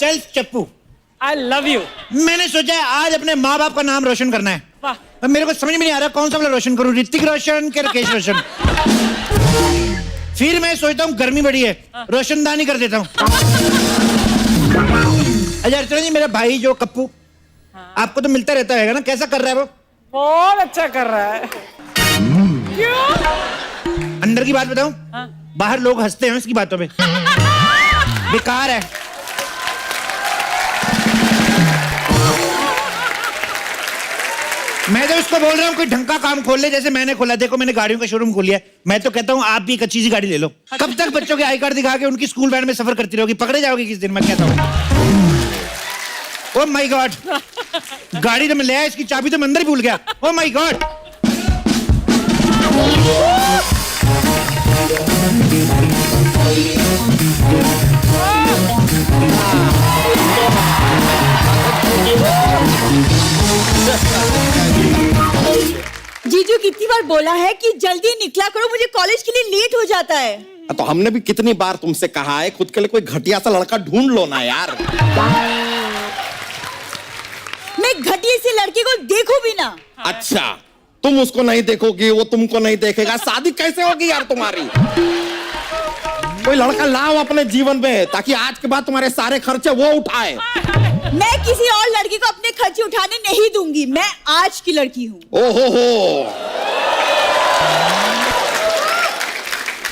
Self चप्पू। I love you. मैंने सोचा है आज अपने माँ बाप का नाम रोशन करना है। वाह। अब मेरे को समझ में नहीं आ रहा कौन सा वाला रोशन करूं, ऋतिक रोशन के राकेश रोशन। फिर मैं सोचता हूँ गर्मी बड़ी है, रोशनदानी कर देता हूँ। अच्छा अर्चना जी, मेरा भाई जो कप्पू, आपको तो मिलता रहता है ना, कैसा कर रहा है वो? बहुत अच्छा कर रहा है। क्यों? अंदर की बात बताऊं? बाहर लोग हंसते हैं उसकी बातों पे। बेकार है। मैं तो उसको बोल रहा हूँ कोई ढंग का काम खोल ले, जैसे मैंने खोला। देखो मैंने गाड़ियों का शोरूम खोल लिया। मैं तो कहता हूँ आप भी एक अच्छी सी गाड़ी ले लो। कब तक बच्चों के आई कार्ड दिखा के उनकी स्कूल वैन में सफर करती रहोगी? पकड़े जाओगे किस दिन, मैं कहता हूँ। ओह माय गॉड, गाड़ी तो मैं ले आया, इसकी चाबी तो मैं अंदर ही भूल गया। Oh my God. जीजू कितनी बार बोला है कि जल्दी निकला करो, मुझे कॉलेज के लिए लेट हो जाता है। तो हमने भी कितनी बार तुमसे कहा है खुद के लिए कोई घटिया सा लड़का ढूंढ लो ना यार। मैं घटिया से लड़के को देखूं भी ना। अच्छा, तुम उसको नहीं देखोगी, वो तुमको नहीं देखेगा, शादी कैसे होगी यार तुम्हारी? कोई लड़का लाओ अपने जीवन में ताकि आज के बाद तुम्हारे सारे खर्चे वो उठाए। मैं किसी और लड़की को अपने खर्चे उठाने नहीं दूंगी। मैं आज की लड़की हूँ। ओहो हो,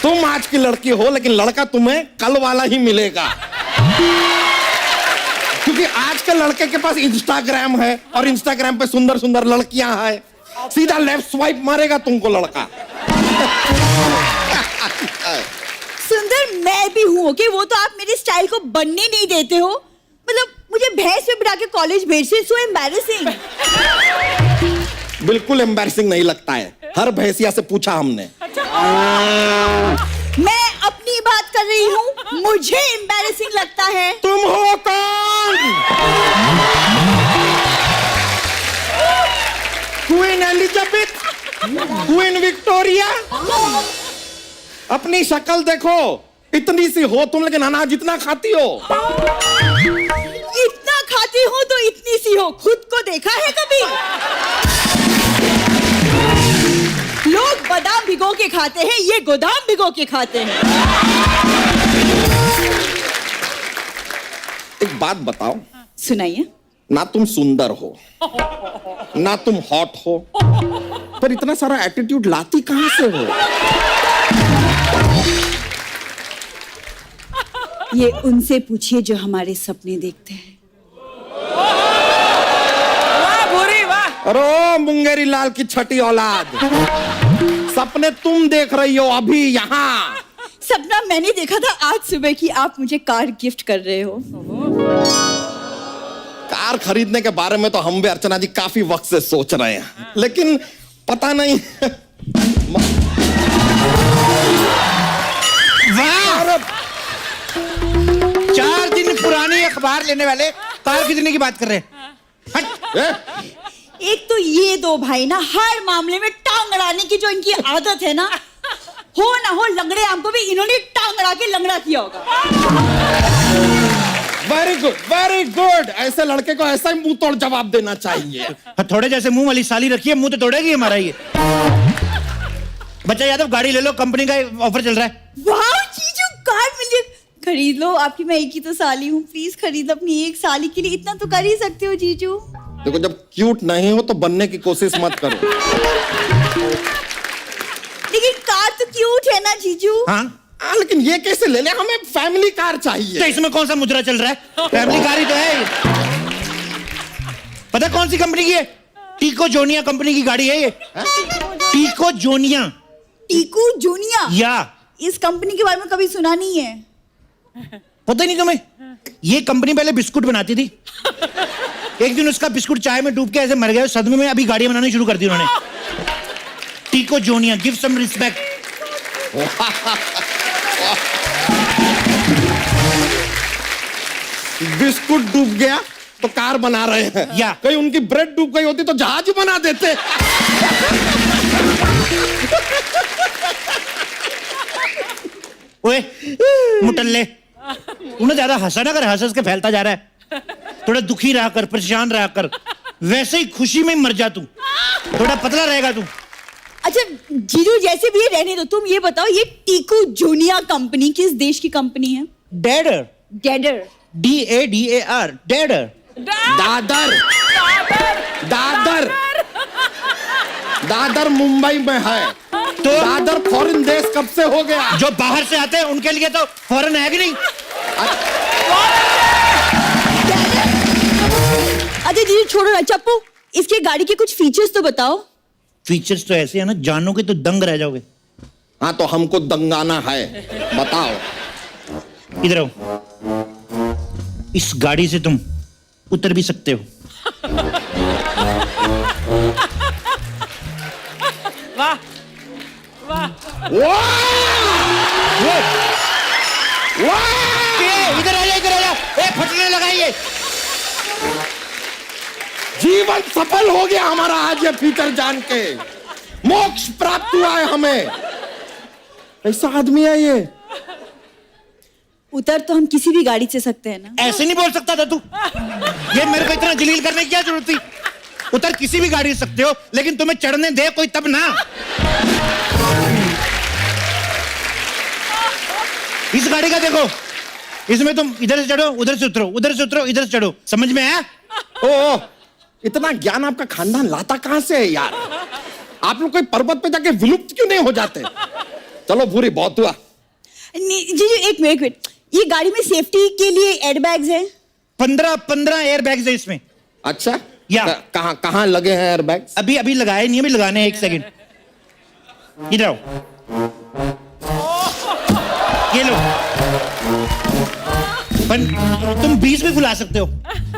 तुम आज की लड़की हो, लेकिन लड़का तुम्हें कल वाला ही मिलेगा। क्योंकि आज के लड़के के पास इंस्टाग्राम है और इंस्टाग्राम पे सुंदर सुंदर लड़कियां हैं। सीधा लेफ्ट स्वाइप मारेगा तुमको लड़का। सुंदर मैं भी हूँ, ओके? वो तो आप मेरे स्टाइल को बनने नहीं देते हो। मतलब मुझे भैंस में बिठा के कॉलेज भेजते, सो एम्बैरेसिंग। बिल्कुल एम्बैरेसिंग नहीं लगता है, हर भैंसिया से पूछा हमने। मैं अपनी बात कर रही हूँ, मुझे एम्बैरेसिंग लगता है। तुम हो कौन? Queen Elizabeth, queen Victoria? अपनी शक्ल देखो, इतनी सी हो तुम, लेकिन अनाज इतना खाती हो। इतना खाती हो तो इतनी सी हो, खुद को देखा है कभी? लोग बादाम भिगो के खाते हैं, ये गोदाम भिगो के खाते हैं। एक बात बताओ, सुनाइए। ना तुम सुंदर हो, ना तुम हॉट हो, पर इतना सारा एटीट्यूड लाती कहां से हो? ये उनसे पूछिए जो हमारे सपने देखते हैं। वाह भूरी वाह। अरे मुंगेरी लाल की छठी औलाद, सपने तुम देख रही हो अभी यहाँ। सपना मैंने देखा था आज सुबह कि आप मुझे कार गिफ्ट कर रहे हो। कार खरीदने के बारे में तो हम भी अर्चना जी काफी वक्त से सोच रहे हैं, लेकिन पता नहीं। वाह, 4 दिन पुरानी अखबार लेने वाले कार खरीदने की बात कर रहे हैं। हट। एक तो ये दो भाई ना हर मामले में टांग अड़ाने की जो इनकी आदत है ना, हो ना हो लंगड़े आम को भी इन्होंने टांग अड़ा के लंगड़ा किया होगा। Very good, very good. ऐसे लड़के को ऐसा ही मुंह तोड़ जवाब देना चाहिए। थोड़े जैसे मुंह वाली साली रखी है, मुंह तो तोड़ेगी हमारा ये। बच्चा यादव गाड़ी ले लो, कंपनी का ऑफर चल रहा है। वाह जीजू, कार मिली, खरीद लो। आपकी मैं एक ही तो साली हूँ, प्लीज खरीद अपनी एक साली के लिए, इतना तो कर ही सकते हो जीजू। देखो, जब क्यूट नहीं हो तो बनने की कोशिश मत करो। लेकिन कार तो क्यूट है ना जीजू। हाँ, लेकिन ये कैसे ले ले? हमें फैमिली कार चाहिए। तो इसमें कौन सा मुद्रा चल रहा है? फैमिली कार ही तो है। पता कौन सी कंपनी की है? टीको जोनिया कंपनी की गाड़ी है ये। टीको जोनिया। टीकू जूनिया? या इस कंपनी के बारे में कभी सुना नहीं है। पता नहीं तुम्हें? ये कंपनी पहले बिस्कुट बनाती थी। एक दिन उसका बिस्कुट चाय में डूब के ऐसे मर गया, सदमे में अभी गाड़ियां बनानी शुरू कर दी उन्होंने। टीको जोनिया, गिव सम रिस्पेक्ट। बिस्कुट डूब गया तो कार बना रहे हैं। या कहीं उनकी ब्रेड डूब गई होती तो जहाज बना देते। ओए मुटल्ले, तूने ज्यादा हंसा ना कर, हंस हंस के फैलता जा रहा है। थोड़ा दुखी रहा कर, परेशान रहा कर, वैसे ही खुशी में मर जा तू, थोड़ा पतला रहेगा तू। अच्छा जीजू जैसे भी ये रहने दो, तुम ये बताओ ये टीकू जूनिया कंपनी किस देश की कंपनी है? डेडर, डेडर, DADAR, डेडर। दादर, दादर, दादर मुंबई में है। तो दादर फॉरेन देश कब से हो गया? जो बाहर से आते हैं उनके लिए तो फॉरेन है कि नहीं? अच्छा जीजू छोड़ो ना, चप्पू इसके गाड़ी के कुछ फीचर्स तो बताओ। फीचर्स तो ऐसे है ना, जानोगे तो दंग रह जाओगे। हाँ तो हमको दंगाना है, बताओ। इधर आओ, इस गाड़ी से तुम उतर भी सकते हो। वाह वाह। वाह! इधर आ जा, इधर आ जा, फटने लगाइए। जीवन सफल हो गया हमारा आज ये फीचर जान के, मोक्ष प्राप्त हुआ है हमें। ऐसा आदमी है ये। उतर तो हम किसी भी गाड़ी से सकते हैं ना? ऐसे नहीं बोल सकता था तू, ये मेरे को इतना जलील करने की क्या जरूरत थी? उतर किसी भी गाड़ी से सकते हो, लेकिन तुम्हें चढ़ने दे कोई तब ना। इस गाड़ी का देखो, इसमें तुम इधर से चढ़ो, उधर से उतरो, उधर से उतरो, इधर से चढ़ो, समझ में आया? ओ, इतना ज्ञान आपका खानदान लाता कहां से है यार? आप लोग कोई पर्वत पे जाके विलुप्त क्यों नहीं हो जाते? चलो भूरी, बहुत हुआ। जी एक मिनट, ये गाड़ी में सेफ्टी के लिए एयरबैग्स हैं? 15 एयरबैग्स है इसमें। अच्छा, या कहां कहां लगे हैं एयरबैग्स? अभी लगाए नहीं, अभी लगाने हैं, 1 सेकंड। इधर आओ, ये लो। तुम 20 भी फुला सकते हो,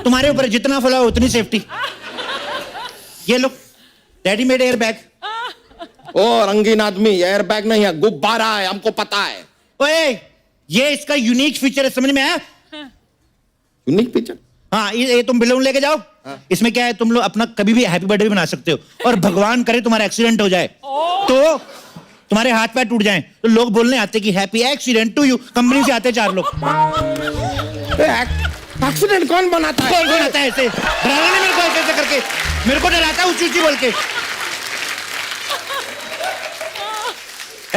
तुम्हारे ऊपर जितना फुलाओ उतनी सेफ्टी। ये लो, रेडीमेड एयरबैग। ओ रंगीन आदमी, एयरबैग नहीं है, गुब्बारा है, हमको पता है। ओए, ये इसका यूनिक फीचर है, समझ में आया? Unique feature? हाँ, ये तुम बैलून लेके जाओ। इसमें क्या है, तुम लोग अपना कभी भी हैप्पी बर्थडे भी बना सकते हो, और भगवान करे तुम्हारा एक्सीडेंट हो जाए तो तुम्हारे हाथ पैर टूट जाएं तो लोग बोलने आते कि happy accident to you. Company से आते 4 लोग। एक्सीडेंट कौन बनाता है? कौन बनाता है ऐसे? डराना नहीं मेरे को ऐसे करके, मेरे को डराता है ऊंची ऊंची बोल के।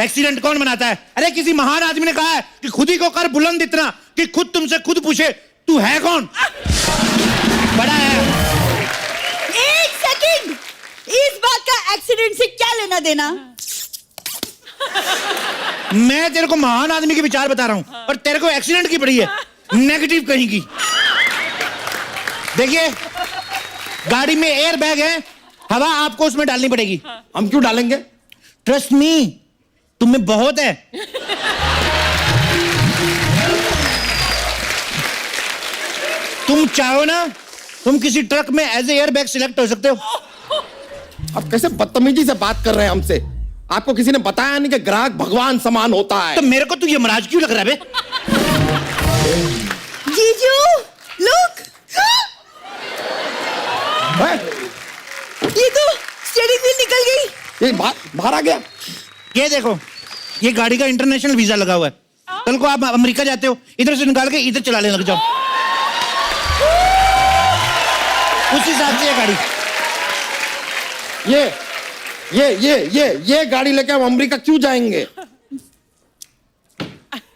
एक्सीडेंट कौन बनाता है? अरे किसी महान आदमी ने कहा है कि खुद ही को कर बुलंद इतना कि खुद तुमसे खुद पूछे तू है कौन? बड़ा है। 1 सेकंड, इस बात का एक्सीडेंट से क्या लेना देना? मैं तेरे को महान आदमी के विचार बता रहा हूं, और तेरे को एक्सीडेंट की पड़ी है, नेगेटिव कहीं की। देखिए, गाड़ी में एयर बैग है, हवा आपको उसमें डालनी पड़ेगी। हम क्यों डालेंगे? ट्रस्ट मी, तुम्हें बहुत है। तुम चाहो ना, तुम किसी ट्रक में as a air bag select हो सकते हो। आप कैसे बदतमीजी से बात कर रहे हैं हमसे? आपको किसी ने बताया नहीं कि ग्राहक भगवान समान होता है? तो मेरे को तू यमराज क्यों लग रहा है बे? जीजू लुक, ये तो स्टीयरिंग व्हील निकल गई। ये बाहर आ गया। ये देखो, ये गाड़ी का इंटरनेशनल वीजा लगा हुआ है। कल को आप अमेरिका जाते हो, इधर से निकाल के इधर चलाने लग जाओ। उस हिसाब से ये गाड़ी। ये गाड़ी लेके हम अमेरिका क्यों जाएंगे?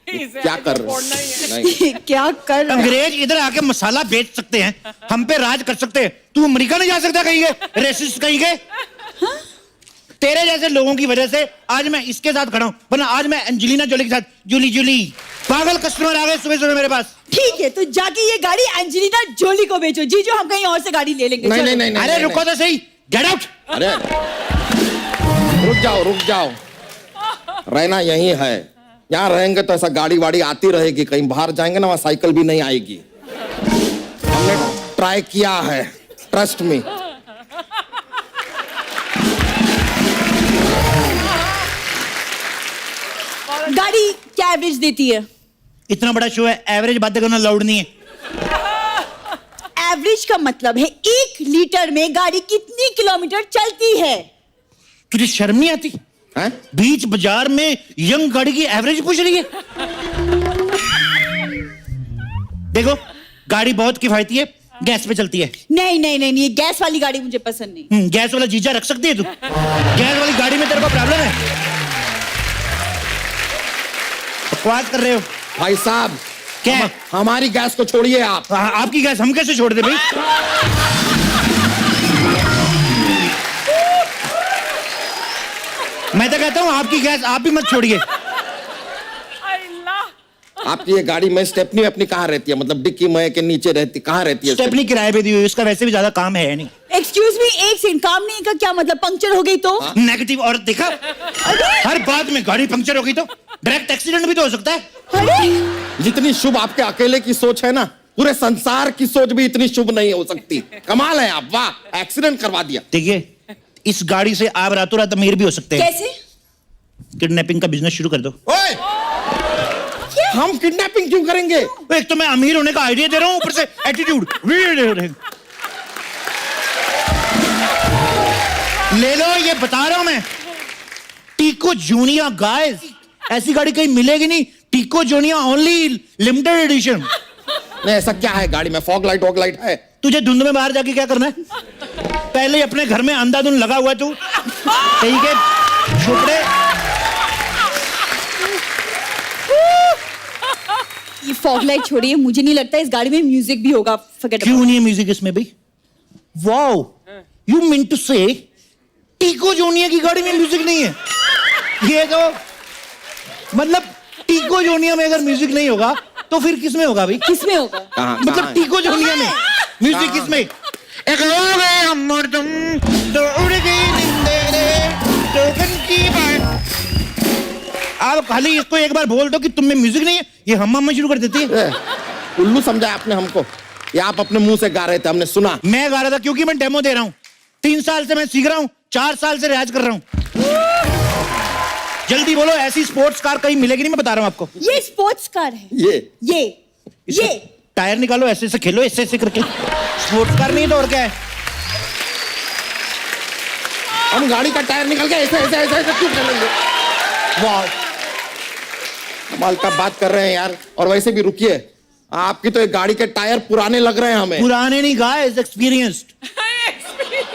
क्या कर रहे हैं? क्या कर रहे हैं? अंग्रेज इधर आके मसाला बेच सकते हैं, हम पे राज कर सकते हैं। तू अमेरिका नहीं जा सकता कहीं गए, रेसिस्ट कहीं गए। तेरे जैसे लोगों की वजह से आज मैं इसके साथ खड़ा हूं, वरना आज मैं एंजेलिना जोली के साथ जूली पागल कस्टमर आ गए सुबह मेरे पास। ठीक है, तो जाके ये गाड़ी एंजेलिना जोली को बेचो। जीजू हम कहीं और से गाड़ी ले लेंगे। नहीं। अरे रुको तो सही, गेट आउट। अरे रुक जाओ, रहना यही है। यहाँ रहेंगे तो ऐसा गाड़ी वाड़ी आती रहेगी, कहीं बाहर जाएंगे ना वहाँ साइकिल भी नहीं आएगी। हमने ट्राई किया है, ट्रस्ट मी। गाड़ी क्या एवरेज देती है? इतना बड़ा शो है, एवरेज बातें करना लाउड नहीं है। एवरेज का मतलब है 1 लीटर में गाड़ी कितनी किलोमीटर चलती है। तुझे शर्म नहीं आती? बीच बाजार में यंग गाड़ी की एवरेज पूछ रही है। देखो गाड़ी बहुत किफायती है, गैस पे चलती है। नहीं नहीं नहीं नहीं, ये गैस वाली गाड़ी मुझे पसंद नहीं। गैस वाला जीजा रख सकती है तू? गैस वाली गाड़ी में तेरे को प्रॉब्लम है? बकवास कर रहे हो भाई साहब। क्या? हमारी गैस को छोड़िए आप। आपकी गैस हम कैसे छोड़ दे भाई? मैं तो कहता हूँ आपकी गैस आप भी मत छोड़िए। आपकी ये गाड़ी में स्टेपनी अपनी कहाँ रहती है? मतलब डिक्की में के नीचे रहती, कहाँ रहती है? स्टेपनी किराए पे दी हुई, उसका वैसे भी ज्यादा काम है नहीं। एक्सक्यूज मी, एक सेकंड, काम नहीं का क्या मतलब? पंक्चर हो गई तो? नेगेटिव। और देखा, हर बात में गाड़ी पंक्चर हो गई तो डायरेक्ट एक्सीडेंट भी तो हो सकता है। अरे जितनी शुभ आपके अकेले की सोच है ना, पूरे संसार की सोच भी इतनी शुभ नहीं हो सकती। कमाल है आप, वाह, एक्सीडेंट करवा दिया। देखिए, इस गाड़ी से आप रातों रात अमीर भी हो सकते हैं। कैसे? किडनैपिंग का बिजनेस शुरू कर दो। ओए! हम किडनैपिंग क्यों करेंगे? एक तो मैं अमीर होने का आइडिया दे रहा हूं, ऊपर से एटीट्यूड। ले लो, ये बता रहा हूं मैं। टीको जूनिया गाइस, ऐसी गाड़ी कहीं मिलेगी नहीं। टीको जूनिया ओनली लिमिटेड एडिशन। नहीं, ऐसा क्या है गाड़ी में? फॉग लाइट वॉग लाइट है? तुझे धुंध में बाहर जाके क्या करना है? पहले ही अपने घर में अंधाधुंध लगा हुआ है तू। ठीक है, झोपड़े। ये फॉग लाइट छोड़िए, मुझे नहीं लगता इस गाड़ी में म्यूजिक भी होगा। Forget क्यों about नहीं है म्यूजिक इसमें भी? वाओ, यू मीन टू से टीको जूनिया की गाड़ी में म्यूजिक नहीं है? ये तो मतलब टीको जूनिया में अगर म्यूजिक नहीं होगा तो फिर किसमें होगा भाई? किसमें होगा? मतलब टीको जूनिया में म्यूजिक किसमें? एक हो गए हम और तुम, तो उड़ गई निंदेरे, टोकन की बात। आप खाली इसको एक बार बोल दो कि तुम में म्यूजिक नहीं है, ये हम शुरू कर देती है। उल्लू समझा आपने हमको? या आप अपने मुंह से गा रहे थे, हमने सुना? मैं गा रहा था क्योंकि मैं डेमो दे रहा हूँ। 3 साल से मैं सीख रहा हूँ, 4 साल से रियाज कर रहा हूँ। जल्दी बोलो, ऐसी स्पोर्ट्स कार कहीं मिलेगी नहीं, मैं बता रहा हूँ आपको। ये स्पोर्ट्स कार है। ये इसका टायर निकालो, ऐसे ऐसे खेलो, ऐसे ऐसे करके। स्पोर्ट्स कार नहीं तो और क्या है? हम गाड़ी का टायर निकल के ऐसे ऐसे ऐसे ऐसे क्यों चलेंगे? वाह, कमाल का बात कर रहे हैं यार। और वैसे भी रुकिए, आपकी तो एक गाड़ी के टायर पुराने लग रहे हैं हमें। पुराने नहीं गाइस, एक्सपीरियंस्ड।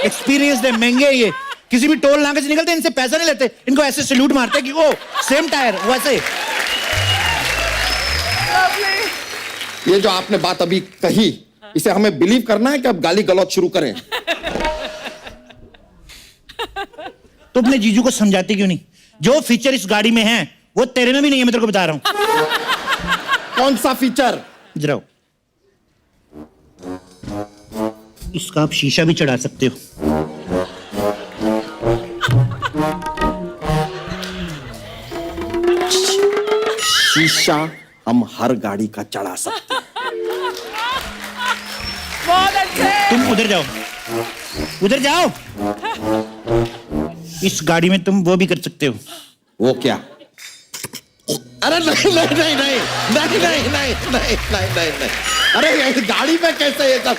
एक्सपीरियंस्ड है, महंगे है ये। किसी भी टोल नाके से निकलते हैं, इनसे पैसा नहीं लेते, इनको ऐसे सैल्यूट मारते हैं कि ओ सेम टायर, वैसे। ये जो आपने बात अभी कही, इसे हमें बिलीव करना है कि अब गाली गलौज शुरू करें? तो अपने जीजू को समझाते क्यों नहीं? जो फीचर इस गाड़ी में है वो तेरे में भी नहीं है, मैं तेरे को बता रहा हूं। कौन सा फीचर? जरा इसका आप शीशा भी चढ़ा सकते हो। शीशा हम हर गाड़ी का चढ़ा सकते हैं। बहुत अच्छे। तुम उधर जाओ, उधर जाओ। इस गाड़ी में तुम वो भी कर सकते हो। वो क्या? अरे नहीं नहीं नहीं नहीं नहीं नहीं नहीं नहीं नहीं नहीं नहीं। अरे ये गाड़ी में कैसे ये सब?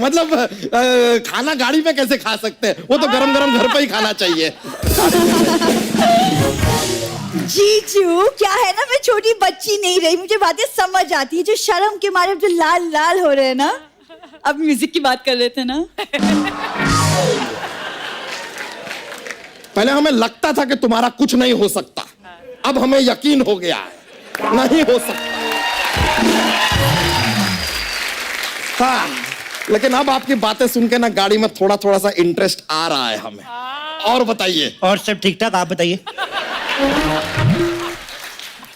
मतलब खाना गाड़ी में कैसे खा सकते हैं? वो तो गरम गरम घर पे ही खाना चाहिए। जीजू, क्या है ना, मैं छोटी बच्ची नहीं रही, मुझे बातें समझ आती है। जो शर्म के मारे जो लाल लाल हो रहे हैं ना, अब म्यूजिक की बात कर रहे थे ना। पहले हमें लगता था कि तुम्हारा कुछ नहीं हो सकता, अब हमें यकीन हो गया है नहीं हो सकता। हाँ, लेकिन अब आपकी बातें सुन के ना गाड़ी में थोड़ा थोड़ा सा इंटरेस्ट आ रहा है हमें। और बताइए। और सब ठीक ठाक, आप बताइए।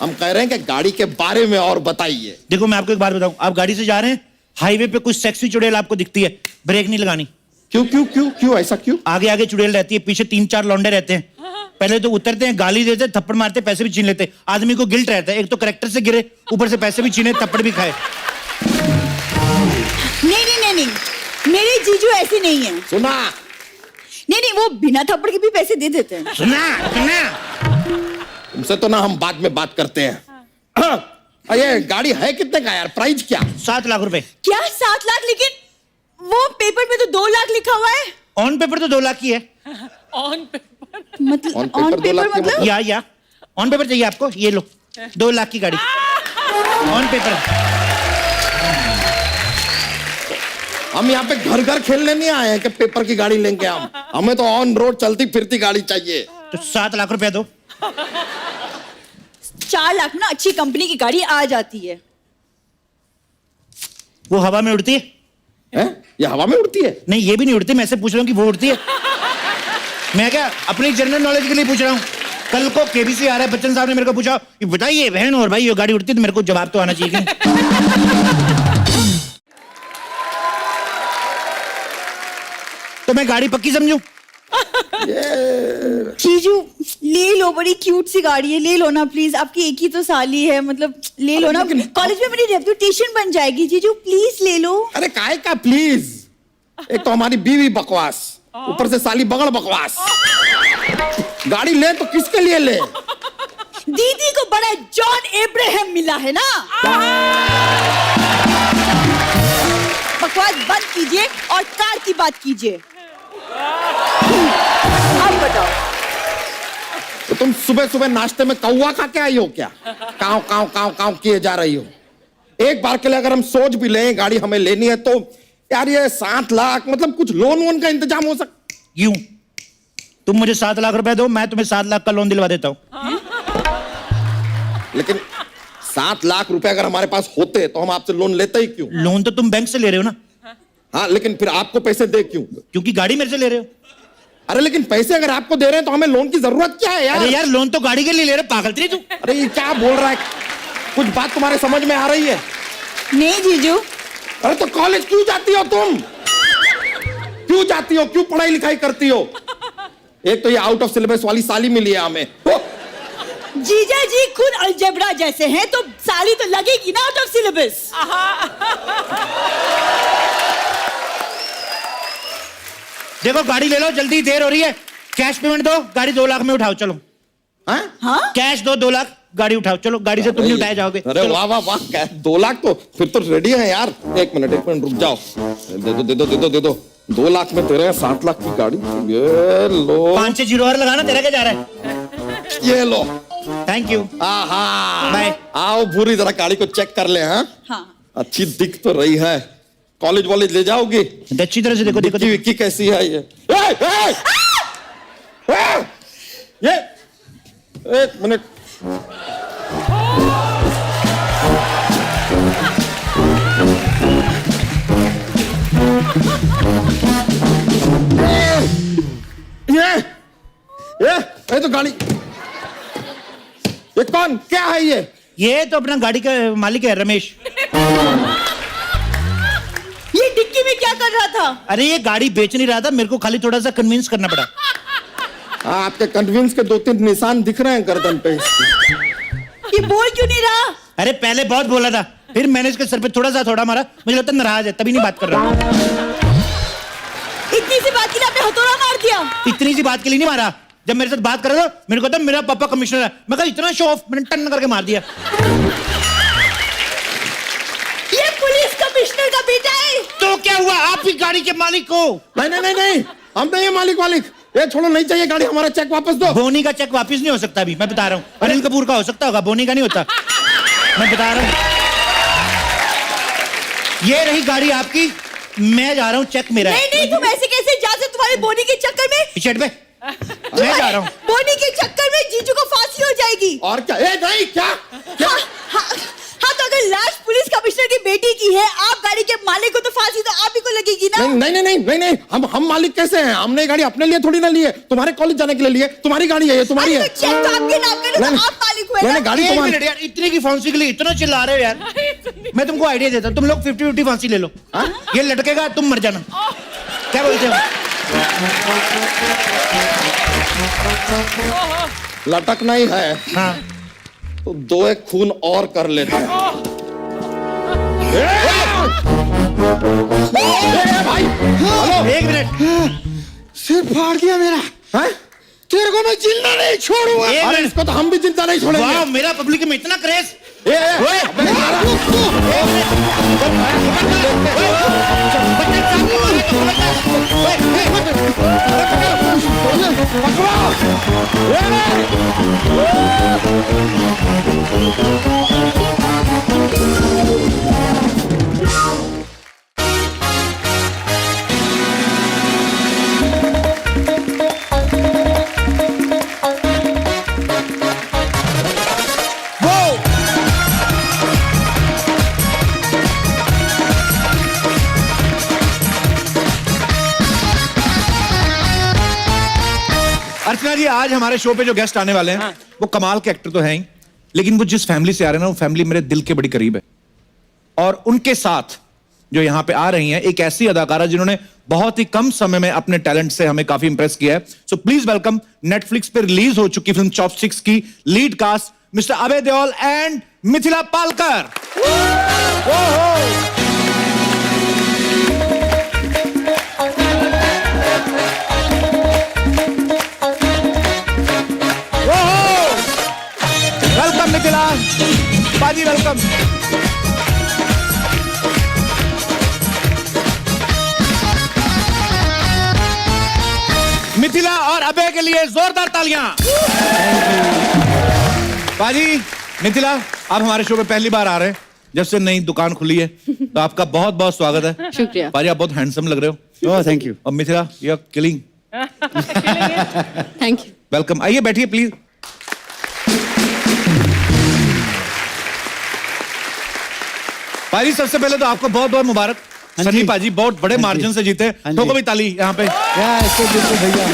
हम कह रहे हैं कि गाड़ी के बारे में और बताइए। देखो मैं आपको एक बात बताऊं, आप गाड़ी से जा रहे हैं, हाईवे पे कुछ सेक्सी चुड़ैल आपको दिखती है, ब्रेक नहीं लगानी। क्यों क्यों क्यों क्यों ऐसा क्यों? आगे आगे चुड़ैल रहती है, पीछे 3-4 लौंडे रहते हैं। पहले तो उतरते हैं, गाली देते हैं, थप्पड़ मारते, पैसे भी छीन लेते। आदमी को गिल्ट रहता है, एक तो कैरेक्टर से गिरे, ऊपर से पैसे भी छीने, थप्पड़ भी खाए। नहीं नहीं नहीं नहीं, मेरे जीजू ऐसे नहीं है। सुना? नहीं नहीं, वो बिना थप्पड़ के भी पैसे दे देते हैं। सुना सुना, तुमसे तो ना हम बाद में बात करते हैं। ये गाड़ी है कितने का यार? प्राइस क्या? 7 लाख रुपए। क्या 7 लाख? लेकिन वो पेपर पे तो 2 लाख लिखा हुआ है। ऑन पेपर तो 2 लाख की है। ऑन पेपर मतलब on paper on 2 paper lakh की मतलब? या ऑन पेपर चाहिए आपको? ये लो, 2 लाख की गाड़ी ऑन पेपर। हम यहाँ पे घर घर खेलने नहीं आए हैं कि पेपर की गाड़ी लेंगे हम। हमें तो ऑन रोड चलती फिरती गाड़ी चाहिए। तो 7 लाख रुपया दो। 4 लाख ना अच्छी कंपनी की गाड़ी आ जाती है। वो हवा में उड़ती है? ये हवा में उड़ती है? नहीं, ये भी नहीं उड़ती। मैं ऐसे पूछ रहा हूँ कि वो उड़ती है। मैं क्या अपनी जनरल नॉलेज के लिए पूछ रहा हूँ। कल को केबीसी आ रहा है, बच्चन साहब ने मेरे को पूछा बताइए बहन और भाई ये गाड़ी उड़ती है, तो मेरे को जवाब तो आना चाहिए कि तो मैं गाड़ी पक्की समझूं? जीजू ले लो, बड़ी क्यूट सी गाड़ी है, ले लो ना प्लीज। आपकी एक ही तो साली है, मतलब ले लो ना। कॉलेज में मेरी रेपुटेशन बन जाएगी। जीजू प्लीज ले लो। अरे काहे का प्लीज? एक तो हमारी बीवी बकवास, ऊपर से साली बगड़ बकवास। गाड़ी ले तो किसके लिए ले? दीदी को बड़ा जॉन एब्राहम मिला है ना। बकवास बंद कीजिए और कार की बात कीजिए। अब बताओ, तो तुम सुबह सुबह नाश्ते में कौवा खा के आई हो क्या? काव काव काव काव किए जा रही हो। एक बार के लिए अगर हम सोच भी लें गाड़ी हमें लेनी है तो यार ये 7 लाख, मतलब कुछ लोन वोन का इंतजाम हो सकता? यूं तुम मुझे 7 लाख रुपए दो, मैं तुम्हें 7 लाख का लोन दिलवा देता हूं। लेकिन 7 लाख रुपए अगर हमारे पास होते तो हम आपसे लोन लेते ही क्यों? लोन तो तुम बैंक से ले रहे हो ना। हाँ, लेकिन फिर आपको पैसे दे क्यों? क्योंकि गाड़ी मेरे से ले रहे हो। अरे लेकिन पैसे अगर आपको दे रहे हैं तो हमें लोन की जरूरत क्या है यार? अरे यार लोन तो गाड़ी के लिए ले रहे, पागल थी तू। अरे ये क्या बोल रहा है? कुछ बात तुम्हारे समझ में आ रही है? नहीं जीजू। अरे तो कॉलेज क्यों जाती हो तुम? क्यों जाती हो? क्यों पढ़ाई लिखाई करती हो? एक तो ये आउट ऑफ सिलेबस वाली साली मिली है हमें। जीजा जी खुद अलजेब्रा जैसे हैं तो साली तो लगेगी ना आउट ऑफ सिलेबस। देखो गाड़ी ले लो जल्दी, देर हो रही है। कैश पेमेंट दो, गाड़ी 2 लाख में उठाओ। चलो हाँ? कैश दो, 2 लाख गाड़ी उठाओ। चलो गाड़ी से तुम नहीं उठाए जाओगे। अरे वाह वाह वाह, 2 लाख तो फिर तो रेडी है यार। एक मिनट रुक जाओ। दे दो दे दो दे दो दे दो। 2 लाख में तेरे 7 लाख की गाड़ी। ये लो 5 से 0 और लगाना। तेरा क्या जा रहा है? ये लो। Thank you. आहा, बाय। आओ भूरी जरा गाड़ी को चेक कर ले। हाँ हाँ। अच्छी दिख तो रही है। कॉलेज वॉलेज ले जाओगी? अच्छी तरह से देखो। देखो विक्की विक्की कैसी है ये? ये एक मिनट। ये तो गाड़ी, ये कौन, क्या है ये तो अपना गाड़ी का मालिक है, रमेश। ये डिक्की में क्या कर रहा था? अरे ये गाड़ी बेच नहीं रहा था, मेरे को खाली थोड़ा सा कन्विंस करना पड़ा। आपके कन्विंस के 2-3 निशान दिख रहे हैं गर्दन पे। ये बोल क्यों नहीं रहा? अरे पहले बहुत बोला था, फिर मैंने इसके सर पे थोड़ा मारा। मुझे लगता है नाराज है, तभी नहीं बात कर रहा। इतनी सी बात के लिए आपने हथौड़ा मार दिया? इतनी सी बात के लिए नहीं मारा। जब मेरे साथ बात कर रहा था मेरे को था मेरा पापा कमिश्नर है, मैं कहा इतना शो ऑफ, मैंने टन करके मार दिया। ये पुलिस कमिश्नर का बेटा है। तो क्या हुआ, आप ही गाड़ी के मालिक हो। नहीं नहीं नहीं नहीं, हम नहीं है मालिक। ये छोड़ो, नहीं चाहिए गाड़ी, हमारा चेक वापस दो। बोनी का चेक वापस नहीं हो सकता अभी, मैं बता रहा हूँ। अनिल कपूर का हो सकता होगा, बोनी का नहीं होता। मैं बता रहा हूँ। ये रही गाड़ी आपकी, मैं जा रहा हूँ, चेक मेरा है। नहीं तुम ऐसे कैसे जा सकते? तुम्हारे बोनी के चक्कर में पीछे पे मैं जा रहा हूँ। बोनी के चक्कर में जीजू को फांसी हो जाएगी। और क्या? नहीं क्या हाँ तो अगर लाश पुलिस कमिश्नर की बेटी की है, आप गाड़ी के मालिक को, तो फांसी तो आप ही को लगेगी ना। नहीं, हम मालिक कैसे हैं? हमने गाड़ी अपने लिए थोड़ी ना ली है, तुम्हारे कॉलेज जाने के लिए लिए। तुम्हारी गाड़ी है ये, तुम्हारी है। चेक तो आपके नाम का, तो आप मालिक हुए ना। गाड़ी तुम्हारी। यार इतने की फांसी के लिए इतना चिल्ला रहे हो यार। मैं तुमको आइडिया देता हूँ, तुम लोग 50-50 फांसी ले लो। ये लटकेगा, तुम मर जाना। क्या बोलते हो? लटकना ही है हाँ तो 2-1 खून और कर लेते हैं। भाई हेलो, 1 मिनट। सिर फाड़ दिया मेरा। है? तेरे को मैं जिंदा नहीं छोड़ूंगा। अरे इसको तो हम भी जिंदा नहीं छोड़ेंगे। वाह, मेरा पब्लिक में इतना क्रेज। अर्चना जी, आज हमारे शो पे जो गेस्ट आने वाले हैं वो कमाल के एक्टर तो हैं ही, लेकिन वो जिस फैमिली से आ रहे हैं ना, वो फैमिली मेरे दिल के बड़ी करीब है। और उनके साथ जो यहाँ पे आ रही हैं, एक ऐसी अदाकारा जिन्होंने बहुत ही कम समय में अपने टैलेंट से हमें काफी इंप्रेस किया है। सो प्लीज वेलकम नेटफ्लिक्स पे रिलीज हो चुकी फिल्म चॉपस्टिक्स की lead cast mister Abhay Deol and Mithila Palkar. Welcome Mithila बाजी, वेलकम। मिथिला और अभय के लिए जोरदार तालियां। बाजी, मिथिला, आप हमारे शो पे पहली बार आ रहे हैं जब से नई दुकान खुली है, तो आपका बहुत बहुत स्वागत है। शुक्रिया। बाजी, आप बहुत हैंडसम लग रहे हो। Oh thank you. और Mithila, you are killing. Thank you. Welcome, आइए बैठिए प्लीज। पाजी, सबसे पहले तो आपको बहुत बहुत मुबारक। सनी पाजी बहुत बड़े मार्जिन से जीते। ठोको भी ताली यहाँ पे। भैया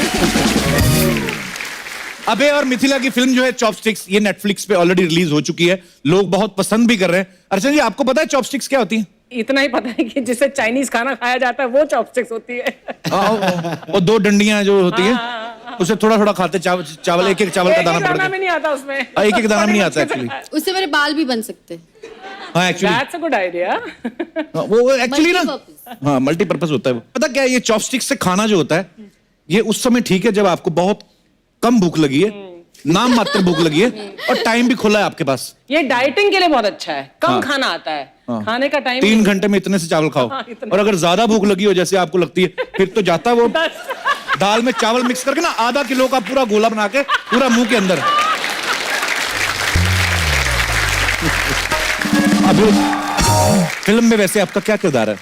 अबे और मिथिला की फिल्म जो है चॉपस्टिक्स, ये नेटफ्लिक्स पे ऑलरेडी रिलीज हो चुकी है, लोग बहुत पसंद भी कर रहे हैं। अर्चना जी, आपको पता है चॉपस्टिक्स क्या होती है? इतना ही पता है कि जिससे चाइनीज खाना खाया जाता है वो चॉपस्टिक्स होती है। और दो डंडियां जो होती है उसे थोड़ा थोड़ा खाते, चावल एक एक चावल का दाना पड़ भी नहीं आता उसमें। एक एक दाना भी नहीं आता एक्चुअली। उससे मेरे बाल भी बन सकते हैं। हाँ actually that's a good idea. वो एक्चुअली ना, Multi-purpose। हाँ मल्टीपर्पज होता है वो। पता क्या है, ये चॉपस्टिक्स से खाना जो होता है ये उस समय ठीक है जब आपको बहुत कम भूख लगी है, नाम मात्र भूख लगी है और टाइम भी खुला है आपके पास। ये डाइटिंग के लिए बहुत अच्छा है, कम हाँ। खाना आता है, हाँ। खाने का टाइम 3 घंटे में इतने से चावल खाओ। हाँ, इतने। और अगर ज्यादा भूख लगी हो जैसे आपको लगती है, फिर तो जाता है वो दाल में चावल मिक्स करके ना आधा किलो का पूरा गोला बना के पूरा मुंह के अंदर। अभी फिल्म में वैसे आपका क्या किरदार है?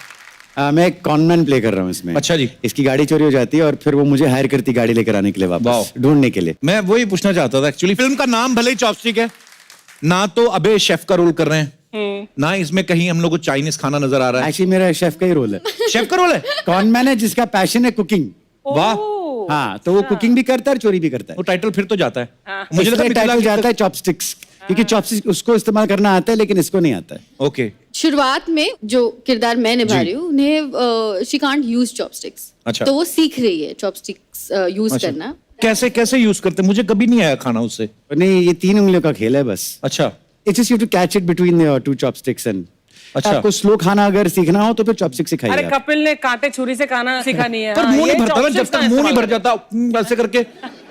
मैं एक कॉनमैन प्ले कर रहा हूँ इसमें। अच्छा जी। इसकी गाड़ी चोरी हो जाती है और फिर वो मुझे हायर करती गाड़ी लेकर आने के लिए, वाह। वापस ढूंढने के लिए। मैं वही पूछना चाहता था एक्चुअली। फिल्म का नाम भले ही चॉपस्टिक है, ना तो अबे शेफ का रोल कर रहे हैं, ना इसमें कहीं हम लोग को चाइनीज खाना नजर आ रहा है। एक्चुअली मेरा शेफ का ही रोल है। शेफ का रोल है? कॉनमैन है जिसका पैशन है कुकिंग। वाह, हाँ, तो वो कुकिंग भी करता है और चोरी भी करता है। वो टाइटल फिर तो जाता है। मुझे लगा मिथिला टाइटल की- जाता है चॉपस्टिक्स, क्योंकि चॉपस्टिक्स उसको इस्तेमाल करना आता है लेकिन इसको नहीं आता है। ओके। शुरुआत में जो किरदार मैं निभा रही हूँ, उन्हें शी कांट यूज चॉपस्टिक्स। अच्छा। तो वो सीख रही है चॉपस्टिक्स यूज अच्छा। करना। कैसे कैसे यूज करते? मुझे कभी नहीं आया खाना उससे। नहीं, ये 3 उंगलियों का खेल है बस। अच्छा it's just you to catch it between the 2 chopsticks and अच्छा। आपको स्लो खाना अगर सीखना हो तो फिर चॉपस्टिक सिखाइए अरे आप। कपिल ने कांटे छुरी से खाना सीखा नहीं है। पर हाँ, मुंह ये नहीं भरता ना, जब chopsticks तक का मुंह नहीं भर इस्तेमाल जाता ऐसे करके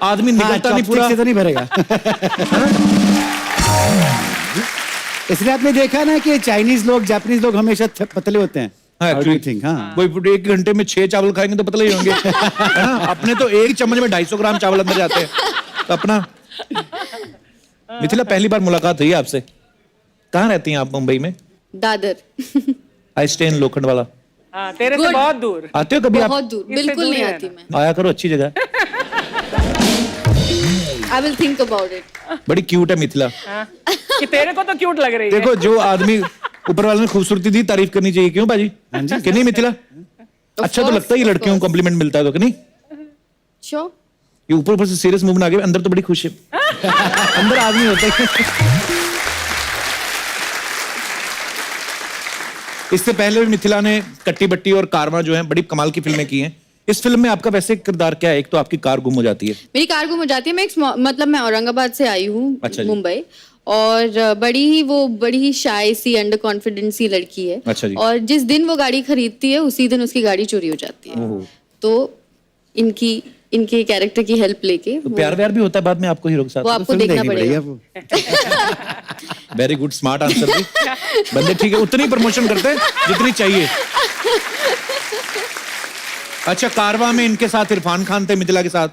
आदमी हाँ, निकलता नहीं chopstick पूरा। से तो नहीं भरेगा। इसलिए आपने देखा ना कि चाइनीज लोग, जापानीज लोग हमेशा पतले होते हैं। हाँ, How do you actually, think? हाँ। वो 1 घंटे में 6 चावल खाएंगे तो पतले ही होंगे। है ना? अपने तो एक चम्मच में 250 ग्राम चावल अंदर जाते हैं। तो अपना मिथिला, पहली बार मुलाकात हुई है आपसे। कहाँ रहती हैं आप? मुंबई में? दादर। आई स्टे इन लोखंड वाला। हाँ, तेरे से Good। बहुत दूर। आते हो कभी आप? बहुत दूर, इससे बिल्कुल दूर नहीं ही आती रहना। मैं। आया करो, अच्छी जगह। I will think about it. बड़ी क्यूट है मिथिला। हाँ, कि तेरे को तो क्यूट लग रही है। देखो, जो आदमी ऊपर वाले ने खूबसूरती दी, तारीफ करनी चाहिए। क्यों बाजी? कि नहीं मिथिला? अच्छा तो लगता है ये लड़कियों को कॉम्प्लीमेंट मिलता है तो, कि नहीं? श्योर। ये ऊपर ऊपर से सीरियस मूव ना गए, अंदर तो बड़ी खुश है। अंदर आदमी होता है। इससे पहले भी मिथिला ने कट्टी बट्टी और कारवा जो है बड़ी कमाल की फिल्में की हैं। इस फिल्म में आपका वैसे किरदार क्या है? एक तो आपकी कार गुम हो जाती है। मेरी कार गुम हो जाती है। मतलब मैं औरंगाबाद से आई हूँ, अच्छा जी। मुंबई, और बड़ी ही शाय सी, अंडर कॉन्फिडेंट सी लड़की है। अच्छा जी। और जिस दिन वो गाड़ी खरीदती है उसी दिन उसकी गाड़ी चोरी हो जाती है। तो इनके कैरेक्टर की हेल्प लेके तो प्यार व्यार भी होता है बाद में आपको हीरो के वो साथ? आपको फिल्म देखना देखनी पड़ेगा। वो। वेरी गुड, स्मार्ट आंसर भी। बंदे ठीक है, उतनी प्रमोशन करते हैं जितनी चाहिए। अच्छा, कारवा में इनके साथ इरफान खान थे, मिथिला के साथ।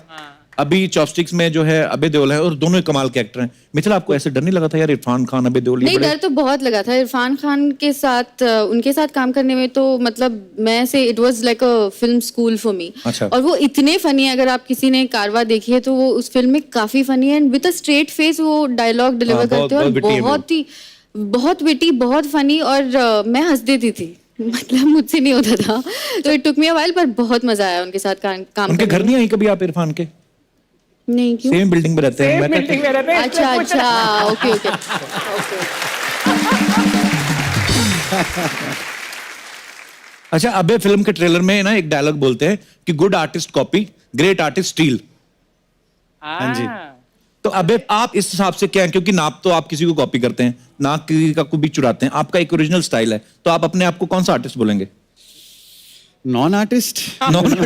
अभी चॉपस्टिक्स में जो है अभय देओल है, और दोनों ही कमाल के एक्टर हैं। मिथिला, आपको ऐसे डर नहीं लगा था यार, इरफान खान अभय देओल? नहीं, डर तो बहुत लगा था इरफान खान के साथ, उनके साथ काम करने में। तो मतलब मैं से it was like a film school for me. अच्छा। और वो इतने फनी है, अगर आप किसी ने कारवा देखी है तो वो उस फिल्म में काफी फनी है, and with a straight face वो डायलॉग डिलीवर करते हैं, और बहुत विटी, बहुत फनी। और मैं हंस देती थी, मतलब मुझसे नहीं होता था। तो it took me a while, पर बहुत मजा आया उनके साथ काम उनके करने घर में। नहीं आई कभी आप इरफान के? नहीं, क्यों? सेम बिल्डिंग में रहते हैं। सेम बिल्डिंग में रहते हैं, इसलिए अच्छा पूछ रहा अच्छा, ओके ओके। अच्छा, अबे फिल्म के ट्रेलर में ना एक डायलॉग बोलते हैं कि good artist copy, great artist steel. हाँ जी। तो अबे आप इस हिसाब से क्या है, क्योंकि नाप तो आप किसी को कॉपी करते हैं, ना किसी का को भी चुराते हैं, आपका एक ओरिजिनल स्टाइल है, तो आप अपने आप को कौन सा आर्टिस्ट बोलेंगे? Non artist. Modest,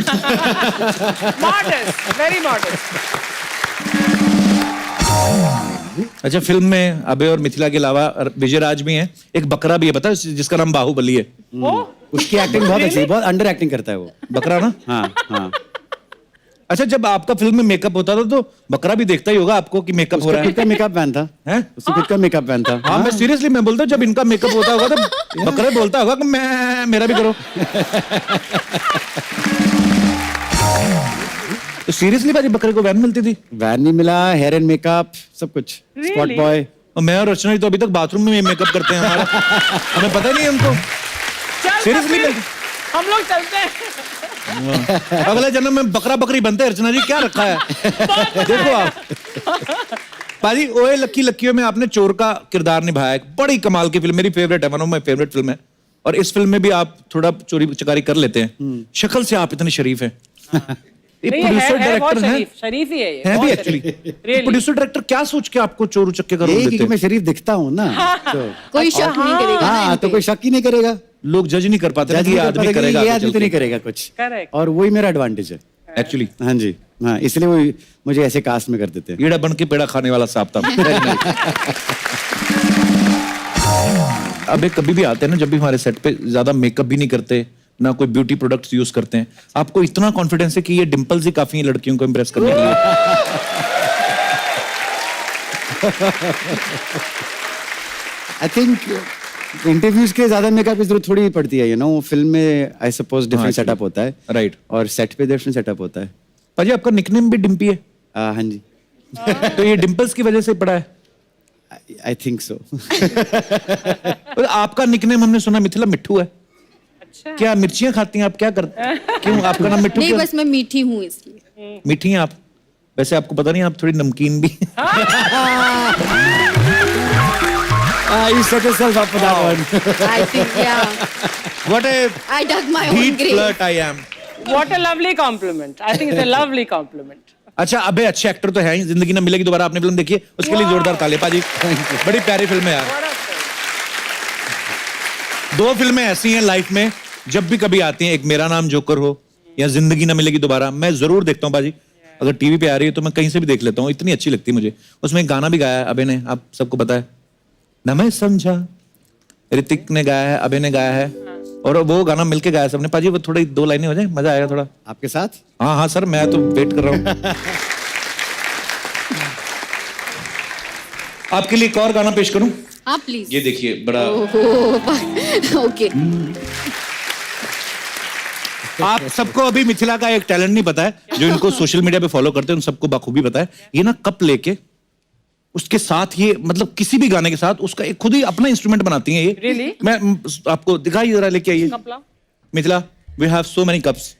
very modest. अच्छा, फिल्म में अबे और मिथिला के अलावा विजय राज भी हैं, एक बकरा भी है, पता है, जिसका नाम बाहुबली है। उसकी एक्टिंग बहुत अच्छी है, बहुत अंडर एक्टिंग करता है वो। बकरा ना? हाँ हाँ। अच्छा, जब आपका फिल्म में मेकअप होता था तो बकरा भी देखता ही होगा आपको कि मेकअप हो उसका रहा खुद का है, मेकअप मैन था। हैं? उसका खुद का मेकअप मैन था। हाँ, मैं सीरियसली मैं बोलता हूँ, जब इनका मेकअप होता होगा तो बकरा बोलता होगा कि मैं मेरा भी करो। तो सीरियसली भाजी बकरे को वैन मिलती थी? वैन नहीं मिला, हेयर एंड मेकअप सब कुछ, स्पॉट बॉय। और मैं और रचना तो अभी तक बाथरूम में मेकअप करते हैं हमारा, हमें पता नहीं है उनको। चल सीरियसली कपिल, हम लोग चलते हैं। अगले जन्म में बकरा बकरी बनते हैं। अर्चना जी क्या रखा है देखो आप। पाजी, ओए लक्की लक्कियों में आपने चोर का किरदार निभाया है, बड़ी कमाल की फिल्म, मेरी फेवरेट है, one of my favourite film है। और इस फिल्म में भी आप थोड़ा चोरी चकारी कर लेते हैं, शक्ल से आप इतने शरीफ हैं। एक नहीं, प्रोड्यूसर है बहुत डायरेक्टर शरीफ, शरीफ ही है ये, है भी बहुत एक्चुअली। शरीफ। Really? प्रोड्यूसर डायरेक्टर क्या सोच के आपको चोर उचक्के का रोल यही देते कि हैं? मैं शरीफ दिखता हूँ ना, तो कोई शक नहीं करेगा ना हाँ, इन तो पे। कोई शक ही नहीं करेगा। लोग जज नहीं कर पाते ना जज कि नहीं ये कर आदमी पाएगा, करेगा ये आगे आदमी चल तो नहीं के। करेगा कुछ। Correct. और वही मेरा एडवांटेज है एक्चुअली हाँ जी। हाँ, इसलिए वो मुझे ऐसे कास्ट में कर देते हैं। कीड़ा बन के पेड़ा खाने वाला सांप था। अबे कभी भी आते हैं ना, जब भी हमारे सेट पे ज्यादा मेकअप भी नहीं करते, ना कोई ब्यूटी प्रोडक्ट्स यूज करते हैं, आपको इतना कॉन्फिडेंस है कि ये डिंपल्स ही काफी हैं लड़कियों को इम्प्रेस करने के लिए। आई थिंक इंटरव्यूज के ज्यादा मेकअप की जरूरत थोड़ी पड़ती है, यू नो। फिल्म में आई सपोज डिफरेंट सेटअप होता है, राइट। और सेट पे डिफरेंट सेटअप होता है। पाजी, आपका निकनेम भी डिम्पी है, हाँ जी, तो ये डिंपल्स की वजह से पड़ा है? I think so. और आपका निकनेम हमने सुना मिथिला मिट्ठू है। अच्छा। क्या मिर्चियां खाती हैं आप? क्या करते हैं? क्यों आपका नाम मिट्ठू नहीं, क्यों? बस मैं मीठी हूँ इसलिए। मीठी हैं आप? वैसे आपको पता नहीं, आप थोड़ी नमकीन भी। You set yourself up for that one. I think, yeah, What a I dug my own heat grave. flirt I am. What a lovely compliment. I think it's a lovely compliment. अच्छा, अबे अच्छे actor तो है ही, जिंदगी ना मिलेगी दोबारा आपने फिल्म देखी है, उसके लिए जोरदार ताली पाजी। बड़ी प्यारी फिल्म है यार। दो फिल्में ऐसी हैं लाइफ में, जब भी कभी आती हैं, एक मेरा नाम जोकर हो या जिंदगी ना मिलेगी दोबारा, मैं जरूर देखता हूँ बाजी। अगर टीवी पे आ रही है तो मैं कहीं से भी देख लेता हूँ, इतनी अच्छी लगती है मुझे। उसमें एक गाना भी गाया है अबे ने, आप सबको पता है ना, मैं समझा, ऋतिक ने गाया है, अबे ने गाया है, और वो गाना मिलके गाया सबने। पाजी वो थोड़ी दो लाइनें हो जाए, मजा आएगा थोड़ा। आपके साथ? हाँ हाँ सर, मैं तो वेट कर रहा हूँ। आपके लिए एक और गाना पेश करूं? हाँ प्लीज। ये देखिए, बड़ा ओके। आप सबको अभी मिथिला का एक टैलेंट नहीं पता है, जो इनको सोशल मीडिया पे फॉलो करते हैं उन सबको बखूबी पता है। ये ना कप लेके उसके साथ ये, मतलब किसी भी गाने के साथ उसका एक खुद ही अपना इंस्ट्रूमेंट बनाती हैं ये। Really? मैं आपको दिखाई जरा, लेके आइए Mithila. We have so many cups,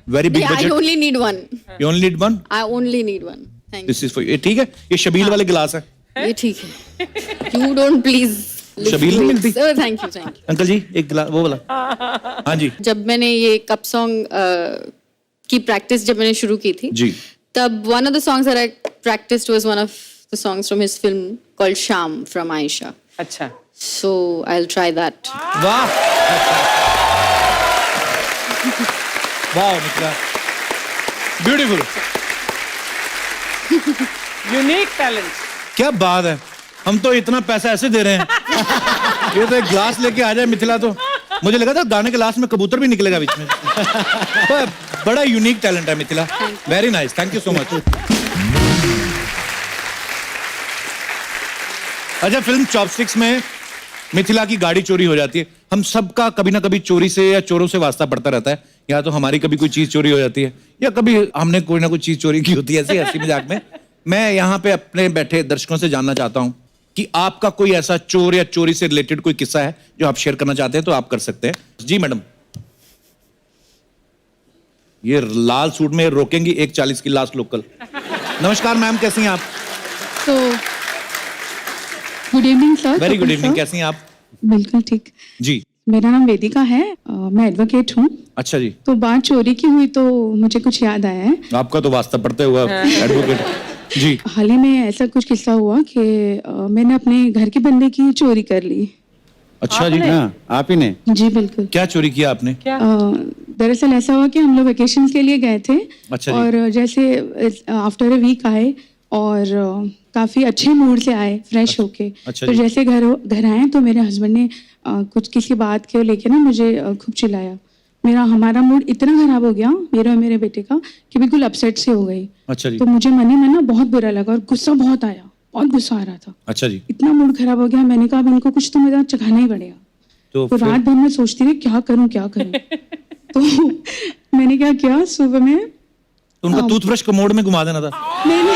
very big I budget. Only need one. You only need one? I only need one. Thank this is for you. ठीक है, ये शबील वाले गिलास है। यू। ये ठीक है। You don't please. शबील नहीं मिलती? Thank you thank you. Uncle ji एक गिलास वो वाला। हाँ जी जब मैंने ये कप सॉन्ग की प्रैक्टिस जब मैंने शुरू की थी जी, तब one of the songs that I practised was one of the songs from his film called शाम फ्रॉम आयशा। अच्छा। सो आई विल ट्राई दैट। वाह वाह मिथिला, ब्यूटीफुल, यूनिक टैलेंट। क्या बात है। हम तो इतना पैसा ऐसे दे रहे हैं, ये तो एक ग्लास लेके आ जाए मिथिला, तो मुझे लगा था गाने के लास्ट में कबूतर भी निकलेगा बीच में। तो बड़ा यूनिक टैलेंट है Mithila, very nice, thank you so much. अच्छा, फिल्म चॉपस्टिक्स में मिथिला की गाड़ी चोरी हो जाती है। हम सबका कभी ना कभी चोरी से या चोरों से वास्ता पड़ता रहता है, या तो हमारी कभी कोई चीज चोरी हो जाती है, या कभी हमने कोई ना कोई चीज चोरी की होती है, ऐसी हंसी मजाक में। मैं यहाँ पे अपने बैठे दर्शकों से जानना चाहता हूँ कि आपका कोई ऐसा चोर या चोरी से रिलेटेड कोई किस्सा है जो आप शेयर करना चाहते हैं, तो आप कर सकते हैं। जी मैडम, ये लाल सूट में रोकेंगी 1:40 की लास्ट लोकल। नमस्कार मैम, कैसी हैं आप? तो good evening sir. Very good evening, कैसी हैं आप? बिल्कुल ठीक। जी। मेरा नाम वेदिका है, मैं एडवोकेट हूँ। अच्छा जी। तो बात चोरी की हुई तो मुझे कुछ याद आया है। आपका तो वास्ता पड़ते हुआ एडवोकेट। जी। हाल ही में ऐसा कुछ किस्सा हुआ कि मैंने अपने घर के बंदे की चोरी कर ली। अच्छा जी। हाँ, आप ही ने? जी बिल्कुल। क्या चोरी किया आपने? दरअसल ऐसा हुआ कि हम लोग वेकेशन के लिए गए थे। अच्छा जी। और जैसे आफ्टर अ वीक आए और काफी अच्छे मूड से आए, फ्रेश होके। अच्छा तो जी। जैसे घर आए तो मेरे हस्बैंड ने कुछ किसी बात के लेके ना मुझे खूब चिल्लाया। हमारा मूड इतना खराब हो गया, मेरे और मेरे बेटे का, कि बिल्कुल अपसेट से हो गई। अच्छा जी। तो मुझे मन ही मन ना बहुत बुरा लगा और गुस्सा बहुत आया, बहुत गुस्सा आ रहा था। अच्छा जी। इतना मूड खराब हो गया, मैंने कहा अब इनको कुछ तो मजा चखाना ही पड़ेगा। तो तो रात भर मैं सोचती रही क्या करूं क्या करूं। तो मैंने क्या किया, सुबह में उनका टूथब्रश को मोड़ में घुमा देना था। मैंने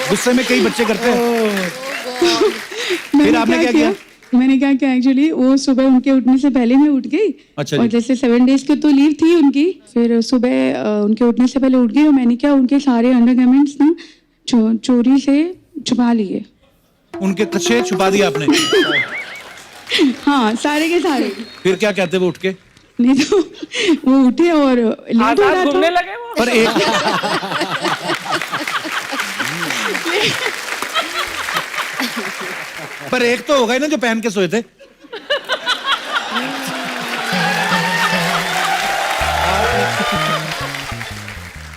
गुस्से में कई बच्चे करते हैं। मैंने आपने क्या किया? मैंने क्या किया, एक्चुअली वो सुबह उनके उठने से पहले मैं उठ गई। अच्छा और जी। जैसे 7 डेज की तो लीव थी उनकी, फिर सुबह उनके उठने से पहले उठ गई और मैंने क्या उनके सारे अंडरगारमेंट्स ना चोरी से छुपा लिए। उनके कच्छे छुपा दिया आपने? हाँ, सारे के सारे। फिर क्या कहते वो उठ के? नहीं तो वो उठे और लेट हो रहा घूमने था। लगे वो। पर एक तो होगा ही ना जो पहन के सोए थे।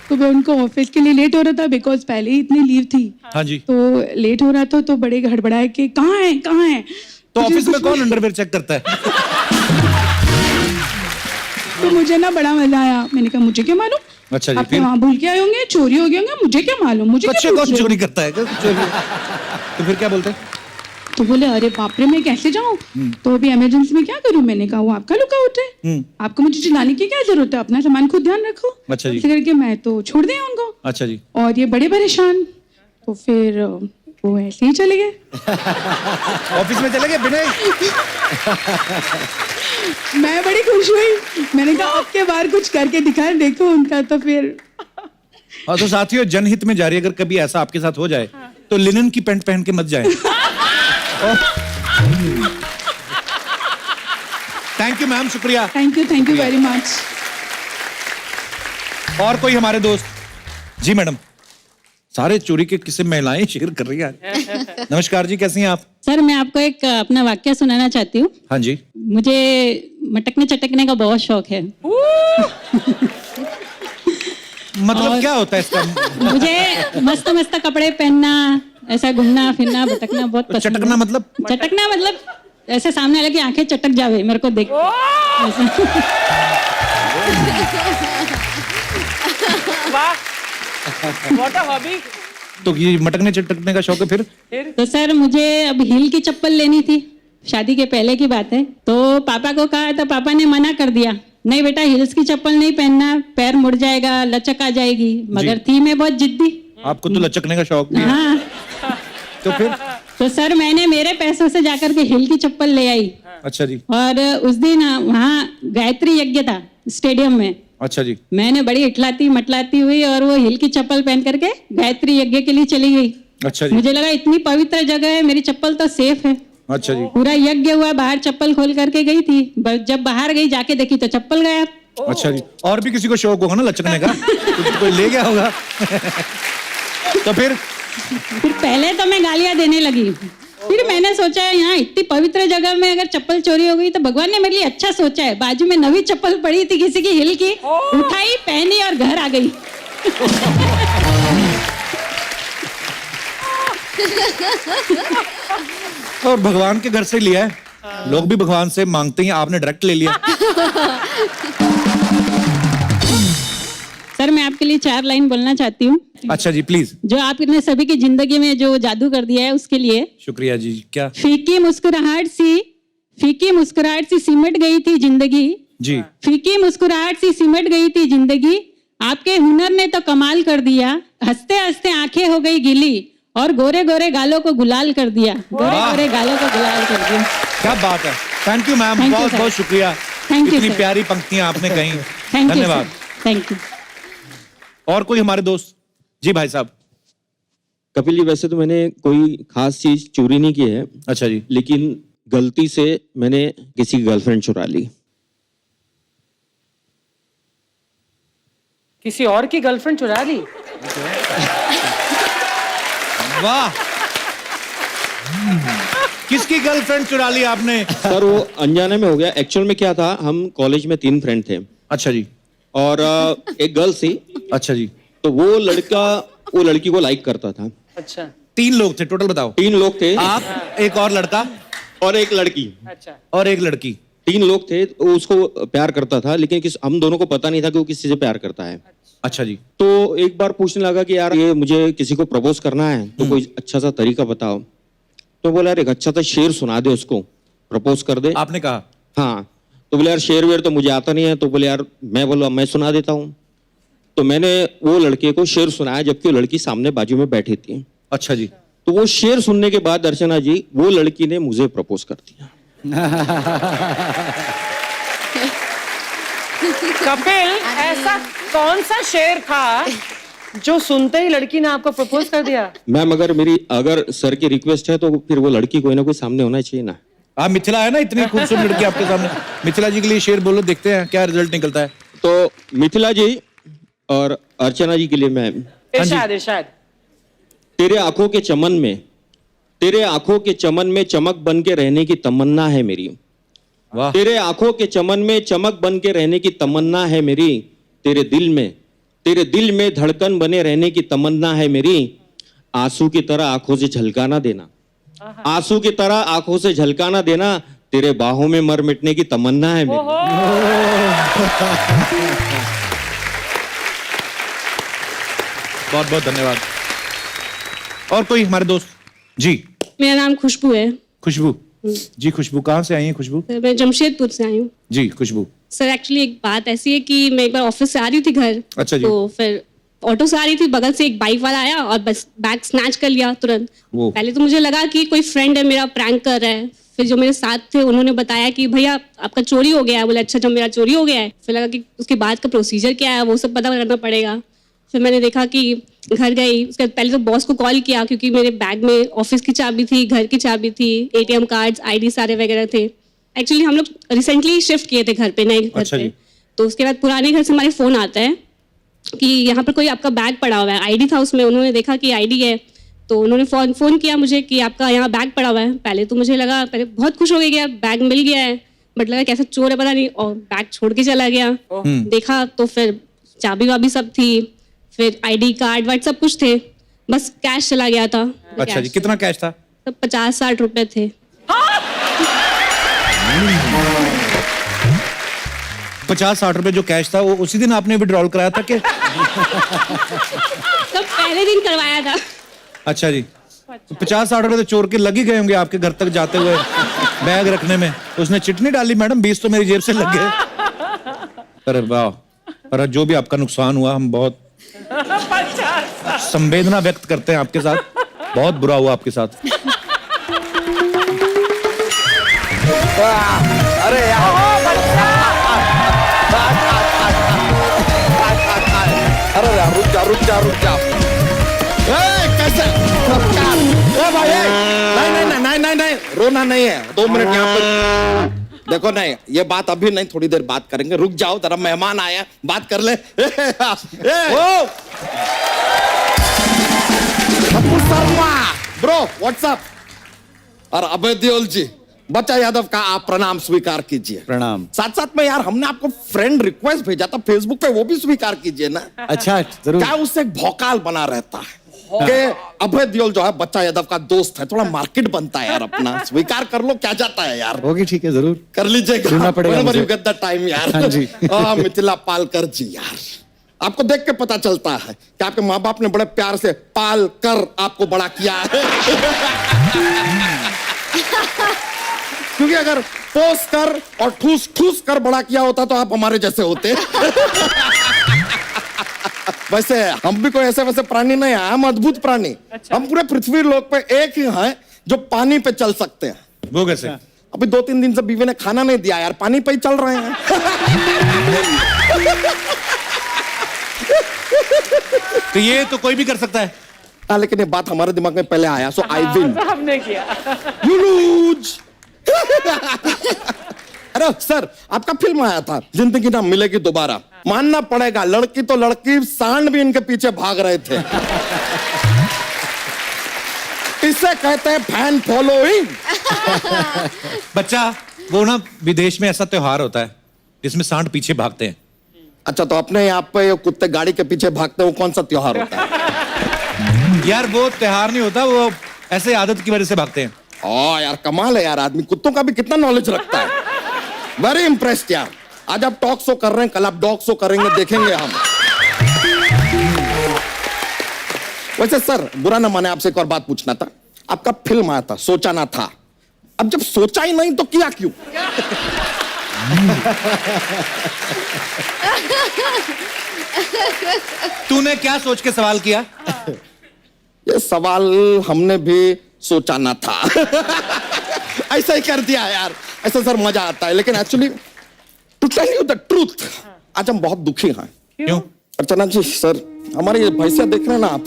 तो मैं उनको ऑफिस के लिए लेट हो रहा था, बिकॉज पहले ही इतनी लीव थी। हाँ जी। तो लेट हो रहा था तो बड़े हड़बड़ाए कि कहाँ है कहाँ है। तो मुझे ऑफिस में कुछ- कौन अंडरवेयर चेक करता है? तो मुझे ना बड़ा मजा आया, मैंने कहा मुझे क्या मालूम। अच्छा जी। आप फिर वहाँ भूल के आए होंगे, चोरी हो गया होंगे, मुझे क्या मालूम, मुझे कच्छे क्या कौन पूछ रहे हो? चोरी करता है? तो फिर क्या बोलते हैं? तो बोले अरे बाप रे मैं कैसे जाऊँ, तो अभी इमरजेंसी में क्या करूँ। मैंने कहा वो आपका लुकआउट है, आपको मुझे चिल्लाने की क्या जरूरत है, अपना सामान खुद ध्यान रखो। अच्छा जी। ऐसे करके मैं तो छोड़ दिया उनको। अच्छा जी। और ये बड़े परेशान, तो फिर वो ऐसे ही चले गए। ऑफिस में चले गए बिना मैं बड़ी खुश हुई, मैंने कहा अब के बार कुछ करके दिखा देखो उनका। तो फिर हाँ, तो साथियों जनहित में जारी, अगर कभी ऐसा आपके साथ हो जाए तो लिनन की पैंट पहन के मत जाए। थैंक यू मैम, शुक्रिया। Thank you very much. और कोई हमारे दोस्त? जी मैडम। सारे चोरी के किस्से महिलाएं शेयर कर रही हैं। नमस्कार जी, कैसी हैं आप? सर मैं आपको एक अपना वाक्य सुनाना चाहती हूँ। हाँ जी। मुझे मटकने चटकने का बहुत शौक है। मतलब क्या होता है इसका? मुझे मस्त मस्त कपड़े पहनना, ऐसा घूमना फिरना भटकना बहुत पसंद चटकना है। मतलब? चटकना मतलब ऐसे सामने वाले की आंखें चटक जावे मेरे को देख के। ऐसा। वाह, व्हाट अ हॉबी। तो ये मटकने चटकने का शौक है फिर? तो सर मुझे अब हील की चप्पल लेनी थी, शादी के पहले की बात है। तो पापा को कहा तो पापा ने मना कर दिया, नहीं बेटा हिल्स की चप्पल नहीं पहनना, पैर मुड़ जाएगा, लचक आ जाएगी। मगर थी मैं बहुत जिद्दी। आपको तो लचकने का शौक भी है। हाँ। तो फिर? तो सर मैंने मेरे पैसों से जाकर के हिल की चप्पल ले आई। अच्छा जी। और उस दिन वहाँ गायत्री यज्ञ था स्टेडियम में। अच्छा जी। मैंने बड़ी इटलाती मटलाती हुई और वो हिल की चप्पल पहन करके गायत्री यज्ञ के लिए चली गई। अच्छा जी। मुझे लगा इतनी पवित्र जगह है, मेरी चप्पल तो सेफ है। अच्छा जी। पूरा यज्ञ हुआ, बाहर चप्पल खोल करके गई थी। जब बाहर गई जाके देखी तो चप्पल गायब। अच्छा जी। और भी किसी को शौक होगा ना लचकने का, तो कोई ले गया होगा। तो फिर पहले तो मैं गालियां देने लगी, फिर मैंने सोचा यहाँ इतनी पवित्र जगह में अगर चप्पल चोरी हो गई तो भगवान ने मेरे लिए अच्छा सोचा है। बाजू में नवी चप्पल पड़ी थी किसी की हिल की, उठाई पहनी और घर आ गई। और भगवान के घर से लिया है। लोग भी भगवान से मांगते हैं, आपने डायरेक्ट ले लिया। सर मैं आपके लिए 4 लाइन बोलना चाहती हूँ। अच्छा जी, प्लीज। जो आपने सभी की जिंदगी में जो जादू कर दिया है उसके लिए शुक्रिया जी। क्या? फीकी मुस्कुराहट सी सिमट गई थी जिंदगी जी। फीकी मुस्कुराहट सी सिमट गई थी जिंदगी, आपके हुनर ने तो कमाल कर दिया। हंसते हंसते आंखें हो गई गीली और गोरे गोरे गालों को गुलाल कर दिया। गोरे गोरे गालों को गुलाल कर दिया। क्या बात है। Thank you ma'am, Thank you, बहुत sir. बहुत शुक्रिया। Thank you, इतनी sir. प्यारी पंक्तियां आपने कही। थैंक यू धन्यवाद। Thank you. और कोई हमारे दोस्त? जी भाई साहब। कपिल जी, वैसे तो मैंने कोई खास चीज चोरी नहीं की है, अच्छा जी। लेकिन गलती से मैंने किसी की गर्लफ्रेंड चुरा ली। किसी और की गर्लफ्रेंड चुरा ली? वाह, किसकी गर्लफ्रेंड चुरा ली आपने? सर वो अनजाने में हो गया। एक्चुअल में क्या था, हम कॉलेज में 3 फ्रेंड थे अच्छा जी। और एक गर्ल थी। अच्छा जी। तो वो लड़का वो लड़की को लाइक करता था। अच्छा। 3 लोग थे टोटल, बताओ। 3 लोग थे, आप, एक और लड़का और एक लड़की, अच्छा। और एक लड़की। 3 लोग थे। वो उसको प्यार करता था, लेकिन हम दोनों को पता नहीं था कि वो किसी से प्यार करता है। अच्छा जी। तो एक बार पूछने लगा कि यार ये मुझे किसी को प्रपोज करना है, तो कोई अच्छा सा तरीका बताओ। तो बोला यार एक अच्छा सा शेर सुना दे, उसको प्रपोज कर दे। आपने कहा? हाँ। तो बोले यार शेर वेर तो मुझे आता नहीं है। तो बोले यार मैं सुना देता हूँ। तो मैंने वो लड़के को शेर सुनाया, जबकि वो लड़की सामने बाजू में बैठी थी। अच्छा जी। तो वो शेर सुनने के बाद अर्चना जी, वो लड़की ने मुझे प्रपोज कर दिया। कपिल, ऐसा कौन सा शेर था जो सुनते ही लड़की ने आपको प्रपोज कर दिया? मैम अगर सर की रिक्वेस्ट है तो फिर वो लड़की कोई ना कोई सामने होना चाहिए ना। आप मिथिला है ना, इतनी खूबसूरत लड़की आपके सामने। मिथिला जी के लिए शेर बोलो, देखते हैं क्या रिजल्ट निकलता है। तो मिथिला जी और अर्चना जी के लिए मैं इरशाद। तेरे आंखों के चमन में चमक बन के रहने की तमन्ना है मेरी। वाह। तेरे आंखों के चमन में चमक बन के रहने की तमन्ना है मेरी। तेरे दिल में धड़कन बने रहने की तमन्ना है मेरी। आंसू की तरह आंखों से झलकाना देना, आंसू की तरह आंखों से झलकाना देना। तेरे बाहों में मर मिटने की तमन्ना है मेरी। बहुत बहुत धन्यवाद। और कोई हमारे दोस्त? जी। मेरा नाम खुशबू है। खुशबू जी। खुशबू कहाँ से आई हैं खुशबू? सर मैं जमशेदपुर से आई हूँ। जी खुशबू। सर एक्चुअली एक बात ऐसी है कि मैं एक बार ऑफिस से आ रही थी घर। अच्छा जी। तो फिर ऑटो से आ रही थी, बगल से एक बाइक वाला आया और बस बैग स्नैच कर लिया तुरंत। पहले तो मुझे लगा कि कोई फ्रेंड है मेरा, प्रैंक कर रहा है। फिर जो मेरे साथ थे उन्होंने बताया कि भैया आपका चोरी हो गया है। बोले अच्छा, जब मेरा चोरी हो गया है, फिर लगा कि उसके बाद का प्रोसीजर क्या है वो सब पता करना पड़ेगा। फिर मैंने देखा कि घर गई, उसके पहले तो बॉस को कॉल किया क्योंकि मेरे बैग में ऑफिस की चाबी थी, घर की चाबी थी, ATM कार्ड्स, ID सारे वगैरह थे। एक्चुअली हम लोग रिसेंटली शिफ्ट किए थे घर पे, नए घर पे। तो उसके बाद पुराने घर से हमारे फोन आता है कि यहाँ पर कोई आपका बैग पड़ा हुआ है। ID था उसमें, उन्होंने देखा कि ID है तो उन्होंने फोन किया मुझे कि आपका यहाँ बैग पड़ा हुआ है। पहले तो मुझे लगा, पहले बहुत खुश हो गई कि बैग मिल गया है, बट लगा कैसा चोर है पता नहीं, और बैग छोड़ के चला गया। देखा तो फिर चाबी वाबी सब थी, फिर ID कार्ड वार्ड सब कुछ थे, बस कैश चला गया था। अच्छा जी। कितना कैश था? 50-60 रुपए थे। 50-60 रुपए जो कैश था वो उसी दिन आपने विड्रॉल कराया था कि? सब पहले दिन करवाया था। अच्छा जी। 50-60 रुपए तो चोर के लग ही गए होंगे आपके घर तक जाते हुए बैग रखने में। उसने चिटनी डाली, मैडम 20 तो मेरी जेब से लग गए। अरे वाह। पर जो भी आपका नुकसान हुआ, हम बहुत संवेदना व्यक्त करते हैं आपके साथ। बहुत बुरा हुआ आपके साथ। अरे यार, अरे यार, रुक जा। कैसे? भाई नहीं, रोना नहीं है। 2 मिनट यहाँ पर देखो। नहीं, ये बात अभी नहीं, थोड़ी देर बात करेंगे। रुक जाओ, तेरा मेहमान आया, बात कर ले। Bro what's up. और अभय देओल जी, बच्चा यादव का आप प्रणाम स्वीकार कीजिए। प्रणाम। साथ साथ में यार हमने आपको फ्रेंड रिक्वेस्ट भेजा था फेसबुक पे, वो भी स्वीकार कीजिए ना। अच्छा जरूर। क्या उससे एक भौकाल बना रहता है कि अभय देओल जो है बच्चा यादव का दोस्त है, थोड़ा मार्केट बनता है यार अपना। स्वीकार कर लो, क्या जाता है यार। होगी, ठीक है, जरूर कर लीजिएगा। सुनना पड़ेगा मुझे। यू गेट द टाइम यार। हाँ जी। मिथिला पालकर जी यार, आपको देख के पता चलता है कि आपके माँ बाप ने बड़े प्यार से पाल कर आपको बड़ा किया है। क्योंकि अगर पोस कर और ठूस ठूस कर बड़ा किया होता तो आप हमारे जैसे होते। वैसे हम भी कोई ऐसे वैसे प्राणी नहीं है, हम अद्भुत प्राणी। अच्छा। हम पूरे पृथ्वी लोक पे एक ही हैं जो पानी पे चल सकते हैं। वो कैसे? अभी 2-3 दिन से बीवी ने खाना नहीं दिया यार, पानी पे ही चल रहे हैं। तो ये तो कोई भी कर सकता है। हाँ, लेकिन ये बात हमारे दिमाग में पहले आया, सो आई विन, हमने किया। You lose. अरे सर, आपका फिल्म आया था जिंदगी ना मिलेगी दोबारा। मानना पड़ेगा, लड़की तो लड़की, सांड भी इनके पीछे भाग रहे थे। इसे कहते हैं फैन फॉलोइंग। बच्चा, वो ना विदेश में ऐसा त्योहार होता है जिसमें सांड पीछे भागते हैं। अच्छा, तो अपने यहाँ पे ये कुत्ते गाड़ी के पीछे भागते हैं, वो कौन सा त्योहार होता है? यार वो त्योहार नहीं होता, वो ऐसे आदत की वजह से भागते हैं। ओ यार, कमाल है यार, आदमी कुत्तों का भी कितना नॉलेज रखता है। वेरी इंप्रेस्ड यार। आज आप टॉक शो कर रहे हैं, कल आप डॉग शो करेंगे, देखेंगे हम। वैसे सर, बुरा ना माने, आपसे एक और बात पूछना था। आपका फिल्म आया था, सोचा ना था। अब जब सोचा ही नहीं तो किया क्यों? तूने क्या सोच के सवाल किया? ये सवाल हमने भी सोचा ना था। ऐसा ही कर दिया यार। ऐसा सर मजा आता है, लेकिन actually to tell you the truth, आज हम बहुत दुखी हैं। क्यों? अर्चना जी, सर, हमारी ये भैंसिया देख रहे हैं ना आप,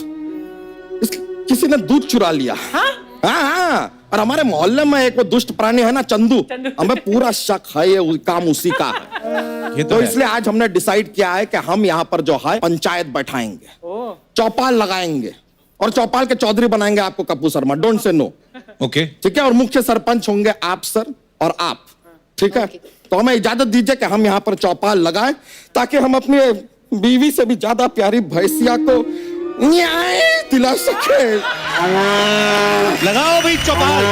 किसी ने दूध चुरा लिया। हाँ, और हमारे मोहल्ले में एक वो दुष्ट प्राणी है ना, चंदू, हमें पूरा शक है ये काम उसी का है। ये तो इसलिए आज हमने डिसाइड किया है कि हम यहाँ पर जो है पंचायत बैठाएंगे, चौपाल लगाएंगे और चौपाल के चौधरी बनाएंगे आपको Kappu Sharma. Don't say no. Okay, ठीक है? और मुख्य सरपंच होंगे आप सर और आप। ठीक है? तो हमें इजाजत दीजिए कि हम यहाँ पर चौपाल लगाएं, ताकि हम अपनी बीवी से भी ज्यादा प्यारी भैंसिया को न्याय दिला सके। लगाओ भाई चौपाल।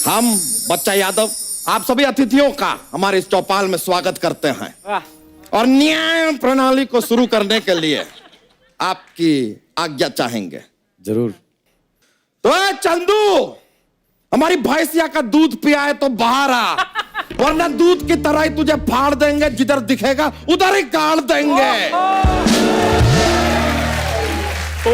हम बच्चा यादव आप सभी अतिथियों का हमारे इस चौपाल में स्वागत करते हैं और न्याय प्रणाली को शुरू करने के लिए आपकी आज्ञा चाहेंगे। जरूर। तो ए चंदू, हमारी भैंसिया का दूध पिया है तो बाहर आ, वरना दूध की तरह ही तुझे फाड़ देंगे, जिधर दिखेगा उधर ही गाड़ देंगे। ओ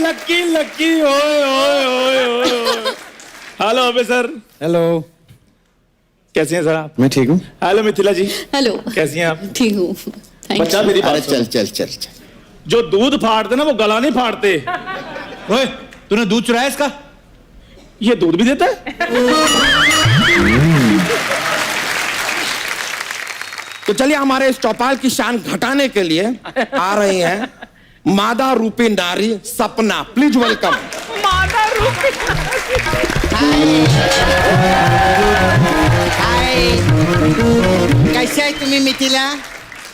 लक्की लक्की, ओए ओए ओए ओए। Hello officer. हेलो, कैसी हैं सर आप? मैं ठीक हूँ। हेलो मिथिला जी, हेलो, कैसी हैं आप? ठीक हूँ। बच्चा मेरी बात अरे सुनो। चल चल चल चल। जो दूध फाड़ते ना वो गला नहीं फाड़ते। ओए, तूने दूध चुराया इसका? ये दूध भी देता है? तो चलिए, हमारे इस चौपाल की शान घटाने के लिए आ रही हैं मादा रूपी नारी सपना। Please welcome. मादा रूपी। कैसे है तुम्हें मिथिला?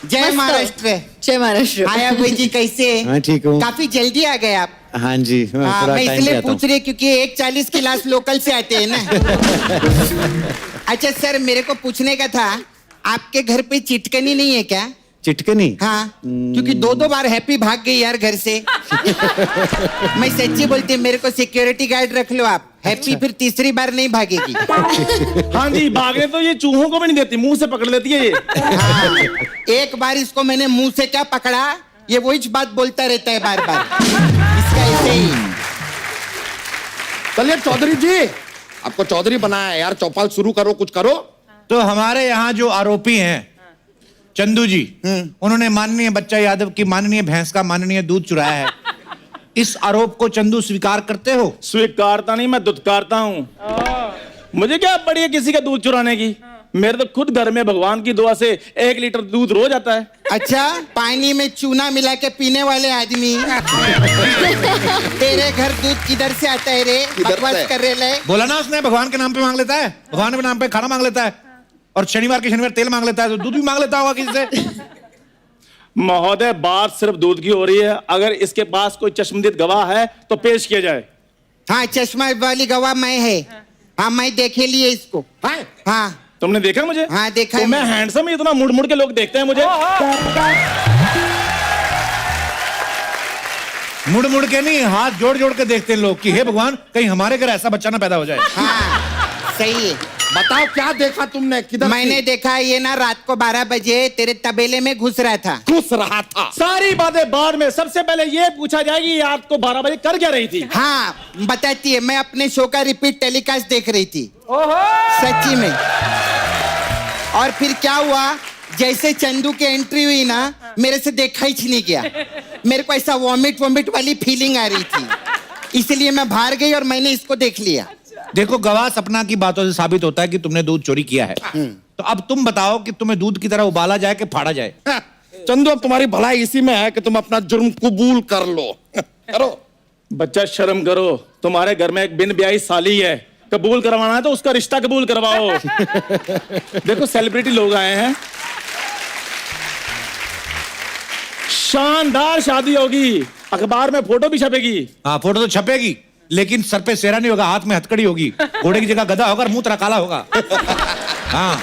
जय मस्त। महाराष्ट्र। जय महाराष्ट्र। आया भाई जी, कैसे? मैं ठीक हूँ। काफी जल्दी आ गए आप। हाँ जी, मैं हाँ, थोड़ा मैं टाइम पे इसलिए आता हूँ। पूछ रही क्योंकि 1:40 क्लास लोकल से आते हैं ना। अच्छा सर, मेरे को पूछने का था, आपके घर पे चिटकनी नहीं है क्या? चिटकनी? हाँ, क्योंकि 2-2 बार हैप्पी भाग गई यार घर से। मैं सच्ची बोलती हूँ, मेरे को सिक्योरिटी गार्ड रख लो आप। हैप्पी फिर तीसरी बार नहीं भागेगी। हाँ जी, भागने तो ये चूहों को भी नहीं देती, मुंह से पकड़ लेती है ये। हाँ, एक बार इसको मैंने मुंह से क्या पकड़ा, ये वही बात बोलता रहता है बार बार। इसका ऐसे ही। चलिए चौधरी जी, आपको चौधरी बनाया है यार, चौपाल शुरू करो, कुछ करो। तो हमारे यहाँ जो आरोपी हैं चंदू जी, उन्होंने माननीय बच्चा यादव की माननीय भैंस का माननीय दूध चुराया है। इस आरोप को चंदू स्वीकार करते हो? स्वीकारता नहीं, मैं दुत्कारता हूँ। मुझे क्या पड़ी है किसी का दूध चुराने की? मेरे तो खुद घर में भगवान की दुआ से 1 लीटर दूध रोज आता है। अच्छा, पानी में चूना मिला के पीने वाले आदमी। तेरे घर दूध किधर से आता है रे? बकवास कर रहे ले। बोला ना उसने, भगवान के नाम पे मांग लेता है, भगवान के नाम पे खाना मांग लेता है, और शनिवार के शनिवार तेल मांग लेता है, तो दूध भी मांग लेता होगा किसी से। महोदय, बात सिर्फ दूध की हो रही है। अगर इसके पास कोई चश्मदीद गवाह है तो पेश किया जाए। हाँ, चश्मा वाली गवाह मैं है। हाँ, मैं देखे लिए इसको। हाँ, तुमने देखा मुझे? हाँ, देखा तो है। मैं हैंडसम ही इतना मुड़ मुड़ के लोग देखते हैं मुझे। मुड़ मुड़ के नहीं, हाथ जोड़ जोड़ के देखते हैं लोग कि हे भगवान, कहीं हमारे घर ऐसा बच्चा ना पैदा हो जाए। हाँ, सही है। बताओ क्या देखा तुमने, किधर मैंने देखा ये ना रात को 12 बजे तेरे तबेले में घुस रहा था। घुस रहा था? सारी बातें बाद में, सबसे पहले ये पूछा जाएगी रात को 12 बजे कर क्या रही थी? हाँ बताती है, मैं अपने शो का रिपीट टेलीकास्ट देख रही थी। सच्ची में। और फिर क्या हुआ, जैसे चंदू की एंट्री हुई ना, मेरे से देखा ही नहीं गया। मेरे को ऐसा वॉमिट वाली फीलिंग आ रही थी, इसलिए मैं बाहर गई और मैंने इसको देख लिया। देखो गवाह सपना की बातों से साबित होता है कि तुमने दूध चोरी किया है। तो अब तुम बताओ कि तुम्हें दूध की तरह उबाला जाए कि फाड़ा जाए? चंदू अब तुम्हारी भलाई इसी में है कि तुम अपना जुर्म कबूल कर लो। करो। बच्चा शर्म करो, तुम्हारे घर में एक बिन ब्याही साली है, कबूल करवाना है तो उसका रिश्ता कबूल करवाओ। देखो सेलिब्रिटी लोग आए हैं, शानदार शादी होगी, अखबार में फोटो भी छपेगी। हाँ फोटो तो छपेगी, लेकिन सर पे सेरा नहीं होगा, हाथ में हथकड़ी होगी, घोड़े की जगह गधा होगा और मुंह तेरा काला होगा। हाँ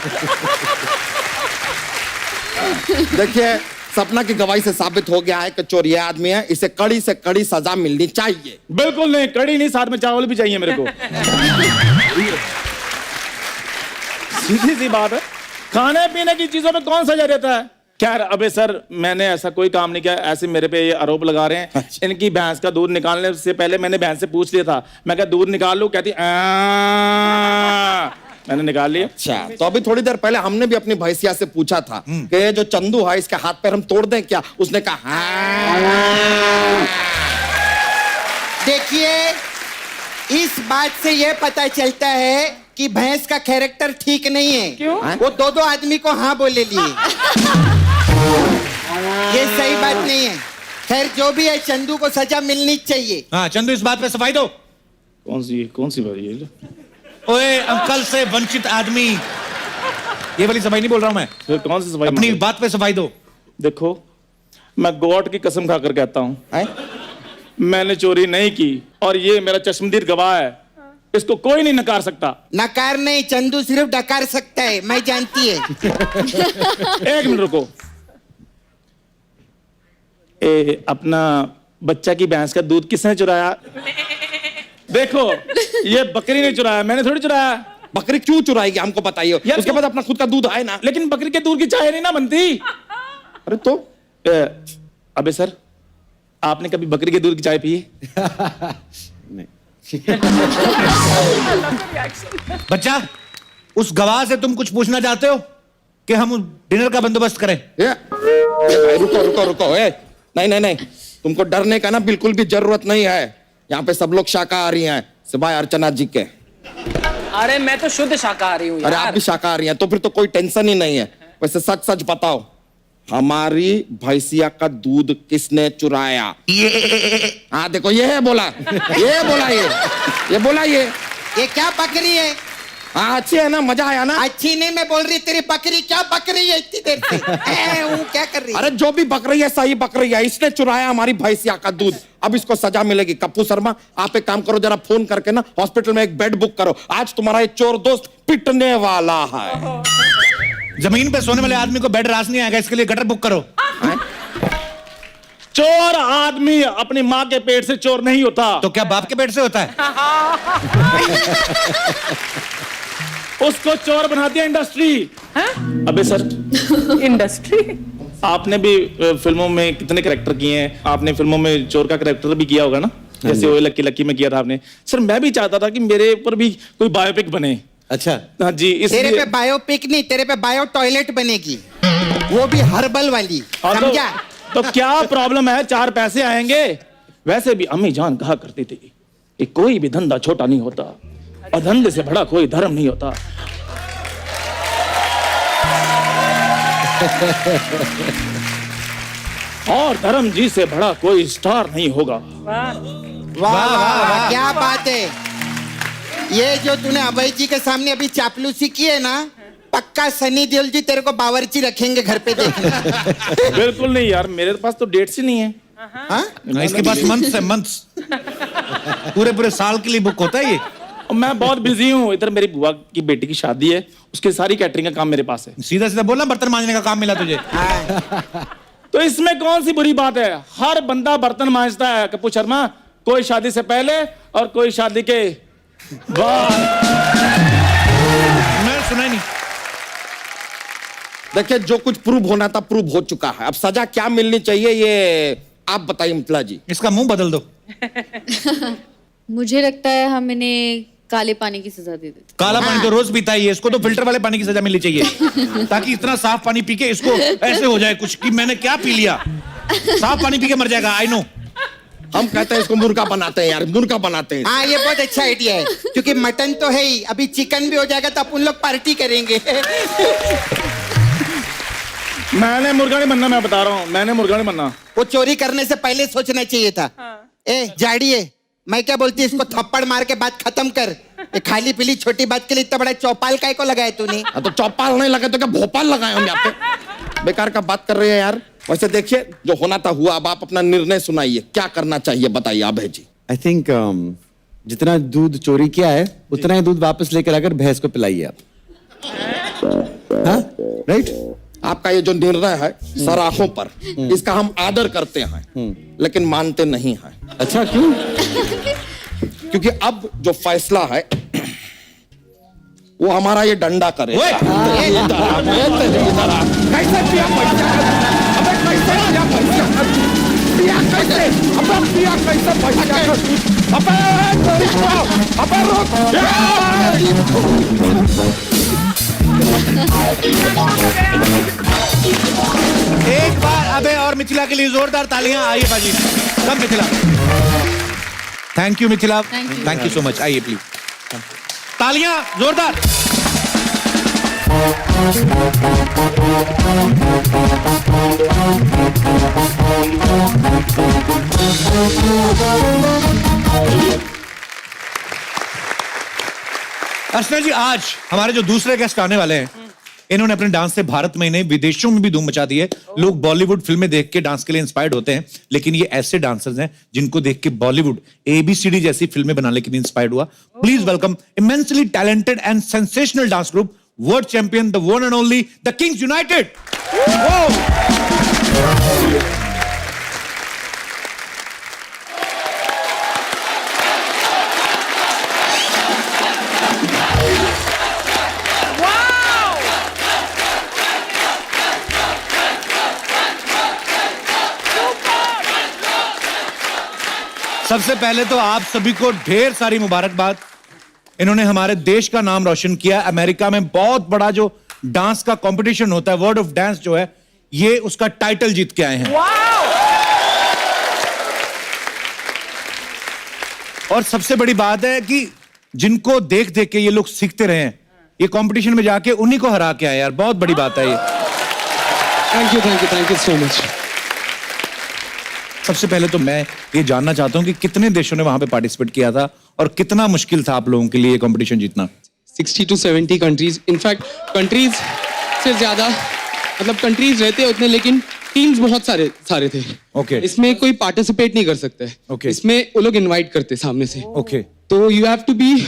देखिए, सपना की गवाही से साबित हो गया है कि चोर ये आदमी है, इसे कड़ी से कड़ी सजा मिलनी चाहिए। बिल्कुल नहीं, कड़ी नहीं, साथ में चावल भी चाहिए मेरे को। सीधी सी बात है, खाने पीने की चीजों में कौन सजा देता है? खैर अबे सर, मैंने ऐसा कोई काम नहीं किया, ऐसे मेरे पे ये आरोप लगा रहे हैं। इनकी भैंस का दूध निकालने से पहले मैंने भैंस से पूछ लिया था, मैं क्या दूध निकाल लूं? कहती मैंने निकाल लिया। अच्छा, तो अभी थोड़ी देर पहले हमने भी अपनी भैंसिया से पूछा था कि ये जो चंदू है इसके हाथ पैर हम तोड़ दें क्या? उसने कहा हाँ। देखिए, इस बात से यह पता चलता है कि भैंस का कैरेक्टर ठीक नहीं है। क्यों? वो दो आदमी को हाँ बोले लिए। ये सही बात नहीं है। खैर जो भी है, चंदू को सजा मिलनी चाहिए। हाँ चंदू, इस बात पे सफाई दो। कौन सी बात ये? ओए अंकल से वंचित आदमी, ये वाली सफाई नहीं बोल रहा हूं मैं। फिर कौन सी सफाई? अपनी बात पे सफाई दो। देखो, मैं गॉड की कसम खाकर कहता हूं, मैंने चोरी नहीं की और ये मेरा चश्मदीद गवाह है, इसको कोई नहीं नकार सकता। नकार नहीं, चंदू सिर्फ डकार सकता है, मैं जानती है। एक मिनट रुको, अपना बच्चा की भैंस का दूध किसने चुराया? देखो, ये बकरी ने चुराया, मैंने थोड़ी चुराया। बकरी क्यों चुराएगी, हमको बताइए। उसके बाद अपना खुद का दूध है ना। लेकिन बकरी के दूध की चाय नहीं ना बनती। अरे तो अबे सर, आपने कभी बकरी के दूध की चाय पी? बच्चा, उस गवाह से तुम कुछ पूछना चाहते हो कि हम डिनर का बंदोबस्त करें? रुको। नहीं, तुमको डरने का ना बिल्कुल भी जरूरत नहीं है। यहाँ पे सब लोग शाकाहारी हैं सिवाय अर्चना जी के। अरे मैं तो शुद्ध शाकाहारी हूँ यार। अरे आप भी शाकाहारी हैं, तो फिर तो कोई टेंशन ही नहीं है। वैसे सच बताओ, हमारी भैंसिया का दूध किसने चुराया? हाँ देखो, ये बोला ये क्या बकरी है? हाँ अच्छी है ना, मजा आया ना? अच्छी नहीं, मैं बोल रही तेरी बकरी क्या बक रही है इतनी देर से? क्या कर रही है? अरे जो भी बक रही है सही बक रही है, इसने चुराया हमारी भैंसिया का दूध, अब इसको सजा मिलेगी। कप्पू शर्मा, आप एक काम करो, जरा फोन करके ना हॉस्पिटल में एक बेड बुक करो, आज तुम्हारा ये चोर दोस्त पिटने वाला है। जमीन पे सोने वाले आदमी को बेड रास नहीं आएगा, इसके लिए गटर बुक करो। चोर आदमी अपनी माँ के पेट से चोर नहीं होता। तो क्या बाप के पेट से होता है? उसको चोर बना दिया इंडस्ट्री। अबे सर, इंडस्ट्री? आपने भी फिल्मों में कितने कैरेक्टर किए हैं? आपने फिल्मों में चोर का कैरेक्टर भी किया होगा ना, जैसे वो लक्की लक्की में किया था आपने। सर मैं भी चाहता था कि मेरे ऊपर भी कोई बायोपिक बने। अच्छा। हाँ जी, तेरे पे बायोपिक नहीं, तेरे पे बायो टॉयलेट बनेगी, वो भी हर्बल वाली, समझा? तो क्या प्रॉब्लम है, 4 पैसे आएंगे। वैसे भी अम्मी जान कहा करती थी कि कोई भी धंधा छोटा नहीं होता और धंधे से बड़ा कोई धर्म नहीं होता। और धर्म जी से बड़ा कोई स्टार नहीं होगा। वाह, क्या बात है। ये जो तूने अभय जी के सामने अभी चापलूसी की है ना, पक्का सनी देओल जी तेरे को बावर्ची रखेंगे घर पे देखने। बिल्कुल नहीं यार, मेरे पास तो डेट्स ही नहीं है। इसके पास मंथ्स है, मंथ्स। पूरे साल के लिए बुक होता है ये। मैं बहुत बिजी हूँ, इधर मेरी बुआ की बेटी की शादी है, उसकी सारी कैटरिंग का काम मेरे पास है। सीधा बोलना, बर्तन मांजने का काम मिला तुझे। तो इसमें कौन सी बुरी बात है? हर बंदा बर्तन मांजता है कप्पू शर्मा, कोई शादी से पहले और कोई शादी के बाद। देखिए जो कुछ प्रूव होना था प्रूव हो चुका है, अब सजा क्या मिलनी चाहिए ये आप बताइए मिथिला जी। इसका मुंह बदल दो। मुझे लगता है हम इन्हें काले पानी की सजा दे देते। काला पानी तो रोज पीता ही है, इसको तो फिल्टर वाले पानी की सजा मिलनी चाहिए ताकि इतना साफ पानी पी के इसको ऐसे हो जाए कुछ कि मैंने क्या पी लिया। साफ पानी पी के मर जाएगा। I know. हम कहते हैं इसको मुर्गा बनाते हैं यार, मुर्गा बनाते हैं। हाँ ये बहुत अच्छा आइडिया है, क्योंकि मटन तो है ही, अभी चिकन भी हो जाएगा तो अपन लोग पार्टी करेंगे। मैंने मुर्गा नहीं बनना, मैं बता रहा हूँ, मैंने मुर्गा नहीं बनना। वो चोरी करने से पहले सोचना चाहिए था। ए जाड़िए, मैं क्या बोलती, इसको थप्पड़ मार के बात खत्म कर। ये खाली पीली छोटी बात के लिए इतना बड़ा चौपाल काय को लगाया तूने? तो चौपाल नहीं लगा तो क्या भोपाल लगाए हम यहाँ पे? बेकार का बात कर रहे हैं यार। वैसे देखिए जो होना था हुआ, अब आप अपना निर्णय सुनाइए, क्या करना चाहिए बताइए अभय जी। आई थिंक जितना दूध चोरी किया है उतना ही दूध वापस लेकर आकर भैंस को पिलाइए आप। हाँ राइट। आपका ये जो निर्णय है सराहों पर, इसका हम आदर करते हैं लेकिन मानते नहीं हैं। अच्छा क्यों? क्योंकि अब जो फैसला है वो हमारा ये डंडा करेगा। कैसे पिया पैसा? अबे कैसे पिया पैसा? पिया कैसे? अबे पिया कैसे पैसा? अबे एक बार अबे और मिथिला के लिए जोरदार तालियां। आइए बाजी, come Mithila. Thank you Mithila, thank you so much. आइए प्लीज, तालियां जोरदार। अर्चना जी, आज हमारे जो दूसरे गेस्ट आने वाले हैं, इन्होंने अपने डांस से भारत में नहीं विदेशों में भी धूम मचा दी है। लोग बॉलीवुड फिल्में देख के डांस के लिए इंस्पायर्ड होते हैं, लेकिन ये ऐसे डांसर्स हैं जिनको देख के बॉलीवुड ABCD जैसी फिल्में बनाने के लिए इंस्पायर्ड हुआ। Please welcome immensely talented and sensational dance group, world champion, the one and only the Kings United. सबसे पहले तो आप सभी को ढेर सारी मुबारकबाद। इन्होंने हमारे देश का नाम रोशन किया। अमेरिका में बहुत बड़ा जो डांस का कंपटीशन होता है, वर्ल्ड ऑफ डांस जो है, ये उसका टाइटल जीत के आए हैं। और सबसे बड़ी बात है कि जिनको देख देख के ये लोग सीखते रहे हैं, ये कंपटीशन में जाके उन्हीं को हरा के आए यार। बहुत बड़ी बात है ये। Thank you so much. सबसे पहले तो मैं ये जानना चाहता हूं कि कितने देशों ने वहां पे पार्टिसिपेट किया था और कितना मुश्किल था आप लोगों के लिए ये कंपटीशन जीतना? 60 to 70 कंट्रीज, इनफैक्ट कंट्रीज से ज्यादा, मतलब कंट्रीज रहते उतने, लेकिन टीम्स बहुत सारे थे। Okay. इसमें कोई पार्टिसिपेट नहीं कर सकता है। Okay. इसमें वो लोग इनवाइट करते सामने से। ओके, तो you have to be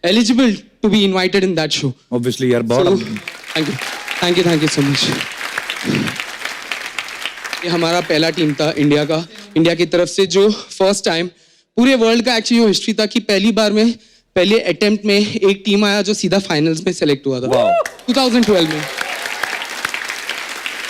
eligible to be invited in that show. Obviously यार। बहुत थैंक यू सो मच। ये हमारा पहला टीम था इंडिया का, इंडिया की तरफ से, जो फर्स्ट टाइम पूरे वर्ल्ड का एक्चुअली हिस्ट्री था कि पहली बार में, पहले अटेम्प्ट में एक टीम आया जो सीधा फाइनल्स में सेलेक्ट हुआ था 2012 में।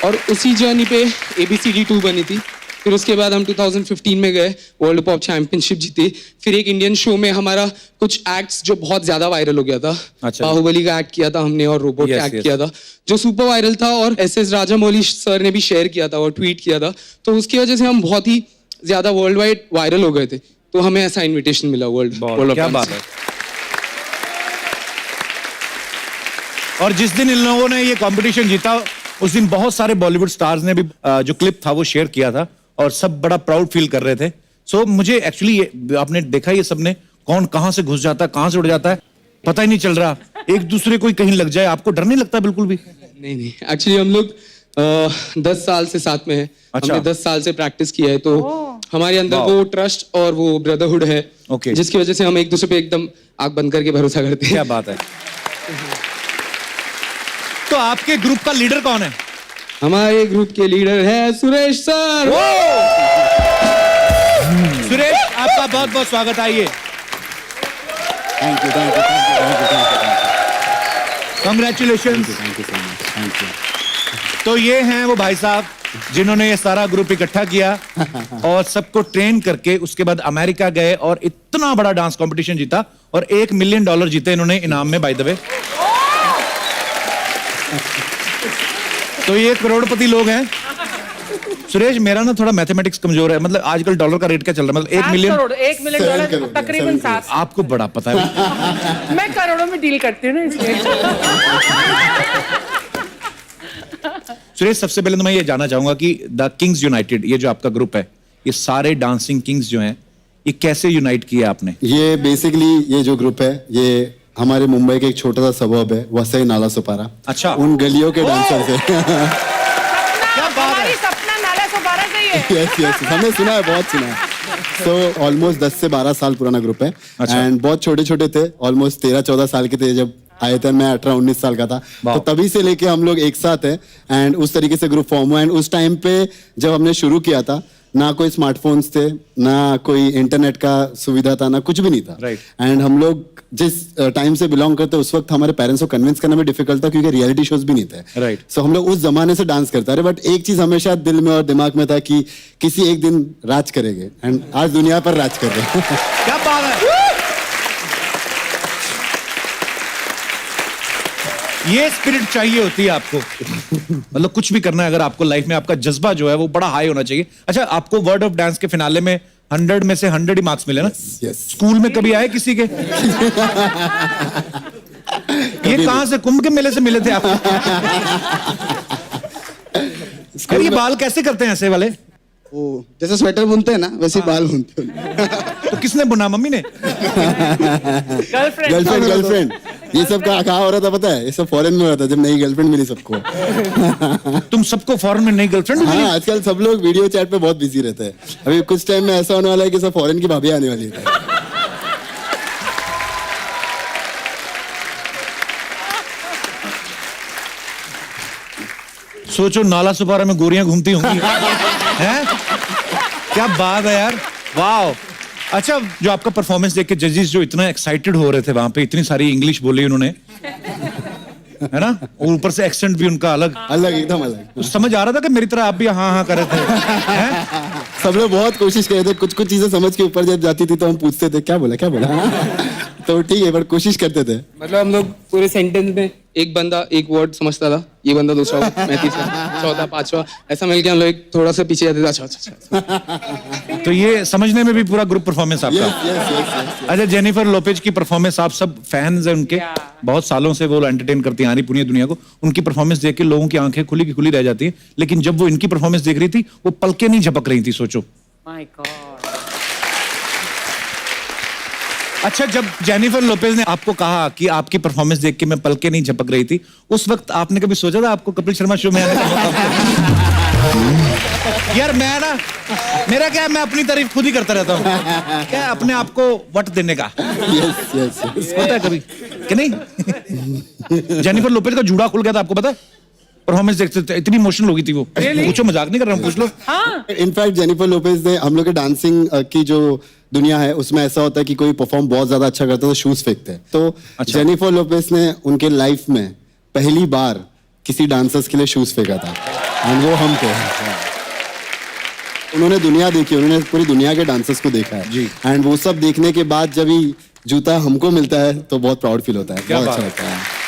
और उसी जर्नी पे ABCD 2 बनी थी। फिर उसके बाद हम 2015 में गए, वर्ल्ड पॉप चैंपियनशिप जीती। फिर एक इंडियन शो में हमारा कुछ एक्ट्स जो बहुत ज्यादा वायरल हो गया था। अच्छा। बाहुबली का एक्ट किया था हमने और रोबोट का एक्ट किया था जो सुपर वायरल था, और SS राजामौली सर ने भी शेयर किया था और ट्वीट किया था। तो उसकी वजह से हम बहुत ही ज्यादा वर्ल्ड वाइड वायरल हो गए थे। तो हमें ऐसा इन्विटेशन मिला वर्ल्ड। क्या बात है। और जिस दिन इन लोगों ने ये कंपटीशन जीता, उस दिन बहुत सारे बॉलीवुड स्टार्स ने भी जो क्लिप था वो शेयर किया था और सब बड़ा प्राउड फील कर रहे थे। सो मुझे एक्चुअली आपने देखा ये सबने कौन कहां से घुस जाता है, कहां से उड़ जाता है, पता ही नहीं चल रहा। एक दूसरे को कहीं लग जाए, आपको डर नहीं लगता बिल्कुल भी? नहीं, एक्चुअली हम लोग 10 साल से साथ में है। अच्छा। हमने 10 साल से प्रैक्टिस किया है, तो हमारे अंदर वो ट्रस्ट और वो ब्रदरहुड है। Okay. जिसकी वजह से हम एक दूसरे पे एकदम आंख बंद करके भरोसा करते हैं। क्या बात है। तो आपके ग्रुप का लीडर कौन है? हमारे ग्रुप के लीडर है सुरेश सर। सुरेश, आपका बहुत बहुत स्वागत। आइए। Congratulations. Thank you so much, thank you. तो ये हैं वो भाई साहब जिन्होंने ये सारा ग्रुप इकट्ठा किया और सबको ट्रेन करके उसके बाद अमेरिका गए और इतना बड़ा डांस कंपटीशन जीता और $1 मिलियन जीते इन्होंने इनाम में, बाय द वे। तो ये करोड़पति लोग हैं। सुरेश, मेरा ना थोड़ा मैथमेटिक्स कमजोर है, मतलब आजकल डॉलर का रेट क्या चल रहा है? मतलब $1 मिलियन, $1 मिलियन तकरीबन 7। आपको बड़ा पता है। मैं करोड़ों में डील करती हूँ ना, इसलिए। सुरेश, सबसे पहले तो मैं ये जानना चाहूंगा कि द किंग्स यूनाइटेड, ये जो आपका ग्रुप है, ये सारे डांसिंग किंग्स जो हैं, ये कैसे यूनाइट किया आपने? ये बेसिकली ये जो ग्रुप है ये हमारे मुंबई के एक छोटा सा सबब है, वसई नाला सुपारा। अच्छा। उन गलियों के डांसर से। क्या बात है? सपना नाला सुपारा से ही है। यस यस, हमने सुना है, बहुत सुना है। सो ऑलमोस्ट 10 से 12 साल पुराना ग्रुप है। एंड बहुत छोटे छोटे थे, ऑलमोस्ट 13-14 साल के थे जब आए थे। मैं 18-19 साल का था, तो तभी से लेके हम लोग एक साथ हैं एंड उस तरीके से ग्रुप फॉर्म हुआ। एंड उस टाइम पे जब हमने शुरू किया था, ना कोई स्मार्टफोन्स थे, ना कोई इंटरनेट का सुविधा था, ना कुछ भी नहीं था। एंड हम लोग जिस टाइम से बिलोंग करते उस वक्त हमारे पेरेंट्स को कन्विंस करना भी डिफिकल्ट था, क्योंकि रियलिटी शोज भी नहीं थे। सो हम लोग उस जमाने से डांस करते रहे, बट एक चीज हमेशा दिल में और दिमाग में था कि किसी एक दिन राज करेंगे। एंड आज दुनिया पर राज कर रहे हैं। क्या बात है? ये स्पिरिट चाहिए होती है आपको। मतलब कुछ भी करना है अगर आपको लाइफ में, आपका जज्बा जो है वो बड़ा हाई होना चाहिए। अच्छा, आपको वर्ड ऑफ डांस के फिनाले में 100 में से 100 ही मार्क्स मिले ना? स्कूल में कभी आए किसी के? ये कहां से, कुंभ के मेले से मिले थे आप? ये बाल कैसे करते हैं ऐसे वाले? वो जैसे स्वेटर बुनते हैं ना, वैसे ही बाल बुनते हैं। तो किसने बुना, मम्मी ने? गर्लफ्रेंड। ये सब कहाँ हो रहा था पता है? ये सब फॉरेन में हो रहा था, जब नई गर्लफ्रेंड मिली सबको। तुम सबको फॉरेन में नई गर्लफ्रेंड मिली? हाँ, आजकल सब लोग वीडियो चैट पे बहुत बिजी रहते हैं। अभी कुछ टाइम में ऐसा होने वाला है कि सब फॉरेन की भाभी आने वाली है। सोचो, नाला सुपारा में गोरियां घूमती होंगी। हैं? क्या बात है यार, वाह। अच्छा, जो आपका परफॉर्मेंस देख के जजेस जो इतना एक्साइटेड हो रहे थे वहां पे, इतनी सारी इंग्लिश बोली उन्होंने, है ना? और ऊपर से एक्सेंट भी उनका अलग एकदम अलग। तो समझ आ रहा था कि मेरी तरह आप भी हाँ हाँ कर रहे थे? सब लोग बहुत कोशिश कर रहे थे, कुछ कुछ चीजें समझ के ऊपर जब जाती थी तो हम पूछते थे क्या बोला क्या बोला। तो ठीक है, पर कोशिश करते थे। मतलब हम लोग पूरे सेंटेंस में एक बंदा एक वर्ड समझता था, ये बंदा दूसरा, मैं तीसरा, चौथा, पांचवा, ऐसा मिलके हम लोग थोड़ा सा पीछे जाते थे। अच्छा। तो ये समझने में भी पूरा ग्रुप परफॉर्मेंस आपका। अच्छा, जेनिफर लोपेज की परफॉर्मेंस, आप सब फैंस हैं उनके, बहुत सालों से वो एंटरटेन करती आ रही पूरी दुनिया को। उनकी परफॉर्मेंस देख के लोगों की आंखें खुली की खुली रह जाती है, लेकिन जब वो इनकी परफॉर्मेंस देख रही थी वो पलके नहीं झपक रही थी। सोचो। My God. अच्छा, जब जेनिफर लोपेज ने आपको कहा कि आपकी परफॉर्मेंस देख के मैं पलके नहीं झपक रही थी, उस वक्त आपने कभी सोचा था आपको कपिल शर्मा शो में आने का? यार मैं ना, मेरा क्या है, मैं अपनी तारीफ खुद ही करता रहता हूँ, क्या अपने आप को वट देने का। होता है कभी कि नहीं? जेनिफर लोपेज का जूड़ा खुल गया था, आपको पता है? परफॉर्मेंस देखते थे, इतनी इमोशनल हो गई थी वो। पूछो, मजाक नहीं कर रहा हूँ, पूछ लो। इनफैक्ट जेनिफर लोपेज ने, हम लोग के डांसिंग की जो दुनिया है उसमें ऐसा होता है कि कोई परफॉर्म बहुत ज्यादा अच्छा करता है तो शूज फेंकते हैं। तो जेनिफर लोपेज ने उनके लाइफ में पहली बार किसी डांसर्स के लिए शूज फेंका था, और वो हम थे। उन्होंने दुनिया देखी, उन्होंने पूरी दुनिया के डांसर्स को देखा है, एंड वो सब देखने के बाद जब ही जूता हमको मिलता है तो बहुत प्राउड फील होता है, बहुत अच्छा लगता है।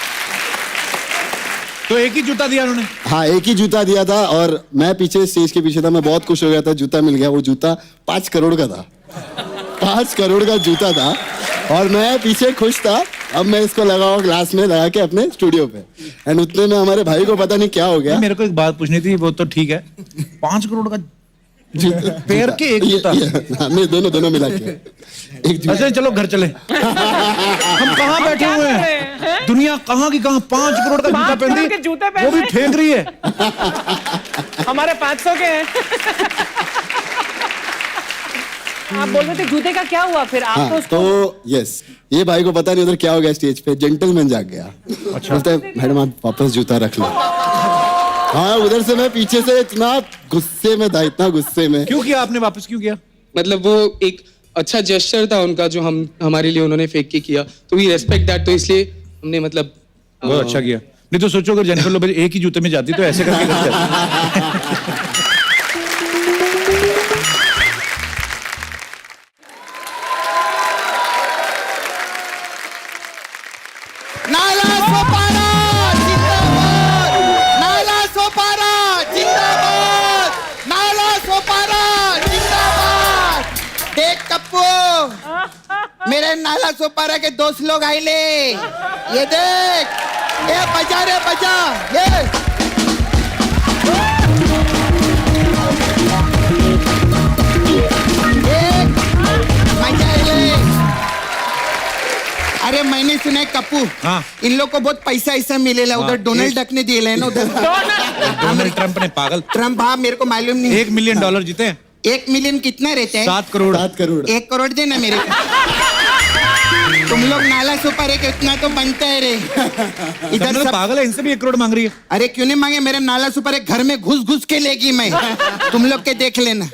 तो एक ही जूता दिया उन्होंने? हाँ, एक ही जूता दिया था, और मैं पीछे, स्टेज के पीछे था, मैं बहुत खुश हो गया था, जूता मिल गया। वो जूता 5 करोड़ का था, 5 करोड़ का जूता था, और मैं पीछे खुश था। अब मैं इसको लगाऊं ग्लास में लगा के अपने स्टूडियो पे, एंड उतने में हमारे भाई को पता नहीं क्या हो गया। मेरे को एक बात पूछनी थी, वो तो ठीक है, 5 करोड़ का पैर के एक जूता? नहीं, दोनों मिला के एक जूता। अच्छा, चलो घर चले। हम कहाँ बैठे हुए हैं, दुनिया कहाँ की कहाँ 5 करोड़ का जूता पहन दी, वो भी फेंक रही है। हमारे 500 के हैं। आप बोल रहे थे जूते का क्या हुआ फिर? आप हाँ, तो यस, ये भाई को पता नहीं उधर क्या हो गया, स्टेज पे जेंटलमैन जाग गया। अच्छा। बोलते हैं मैडम आप वापस जूता रख लो। हाँ, उधर से मैं पीछे से इतना गुस्से में था, इतना गुस्से में। क्यों किया आपने, वापस क्यों किया? मतलब वो एक अच्छा जेस्चर था उनका जो हमारे लिए उन्होंने फेंक के किया, तो वी रेस्पेक्ट दैट, तो इसलिए हमने मतलब बहुत अच्छा किया। नहीं तो सोचो अगर जेनिफर लोपेज एक ही जूते में जाती तो ऐसे करके करते। नाला सोपारा जिंदाबाद, नाला सोपारा जिंदाबाद, नाला सोपारा जिंदाबाद। देख कप्पू, मेरे नाला सोपारा के दोस्त लोग आए ले, ये देख, ये बजा रे बजा, ये मजा आए ले। अरे मैंने सुना है कप्पू, हाँ। इन लोग को बहुत पैसा ऐसा मिलेला, उधर डोनाल्ड डक ने दिए ना उधर। डोनाल्ड ट्रम्प ने पागल ट्रम्प, हाँ मेरे को मालूम नहीं। $1 मिलियन जीते हैं। 1 मिलियन कितना रहता है? 7 करोड़। 7 करोड़ 1 करोड़ देना मेरे को। तुम लोग नाला सुपारे के उतना तो बनता है रे। इधर तो सब पागल है, इनसे भी 1 करोड़ मांग रही है। अरे क्यों नहीं मांगे, मेरे नाला सुपारे घर में घुस घुस के लेगी मैं। तुम लोग के देख लेना।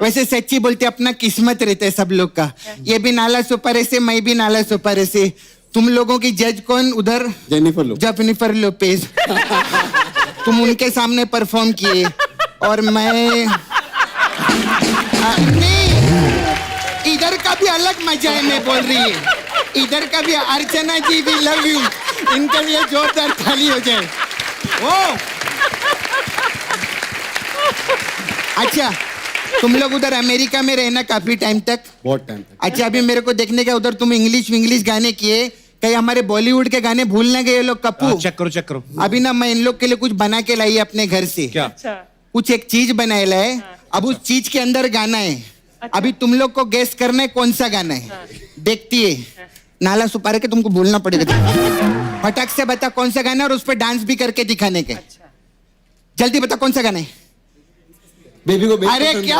वैसे सच्ची बोलते अपना किस्मत रहता है सब लोग का। ये भी नाला सुपारे से, मैं भी नाला सुपारे से। तुम लोगों की जज कौन उधर? Jennifer Lopez. तुम उनके सामने परफॉर्म किए और मैं नहीं, इधर का भी अलग मजा है। मैं बोल रही है इधर का भी। अर्चना जी भी लव यू, इनके लिए जोरदार ताली हो जाए। ओ अच्छा, तुम लोग उधर अमेरिका में रहना काफी टाइम तक? बहुत टाइम तक। अच्छा, अभी मेरे को देखने का उधर तुम इंग्लिश गाने किए, कहीं हमारे बॉलीवुड के गाने भूल ना गए लोग कप्पू? चेक करो। अभी ना मैं इन लोग के लिए कुछ बना के लाई अपने घर से। क्या? कुछ एक चीज बनाया है, अब उस चीज के अंदर गाना है। अभी तुम लोग को गेस करना है कौन सा गाना है। देखती है नाला सुपारे के, तुमको बोलना पड़ेगा। फटाक से बता कौन सा गाना है और उस पर डांस भी करके दिखाने के। जल्दी बता कौन सा गाना है। बेबी को अरे क्या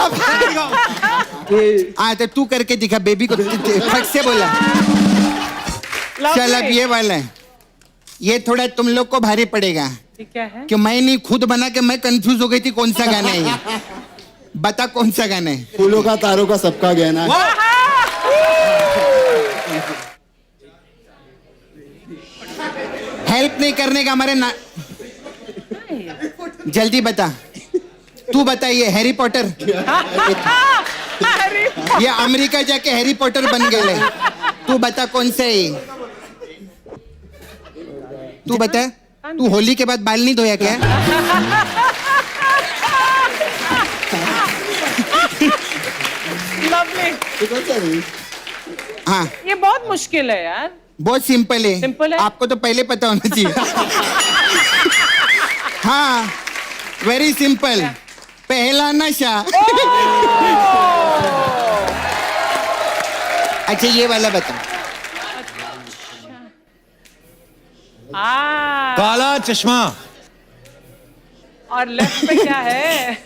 हाँ तो तू करके दिखा बेबी को। फट से बोला। चल अब ये वाला है, ये थोड़ा तुम लोग को भारी पड़ेगा। क्या है? कि मैं नहीं खुद बना के मैं कंफ्यूज हो गई थी कौन सा गाना है ये। बता कौन सा गाना है। फूलों का तारों का सबका गहना है। हेल्प नहीं करने का हमारे ना। जल्दी बता, तू बता। ये हैरी पॉटर, ये अमेरिका जाके हैरी पॉटर बन गए। तू बता कौन सा है। तू बता, तू होली के बाद बाल नहीं धोया क्या? लवली। हाँ, ये बहुत मुश्किल है यार। बहुत सिंपल है। सिंपल है? आपको तो पहले पता होना चाहिए। हाँ, वेरी सिंपल। पहला नशा। अच्छा ये वाला बता। काला चश्मा और लेफ्ट पे क्या है?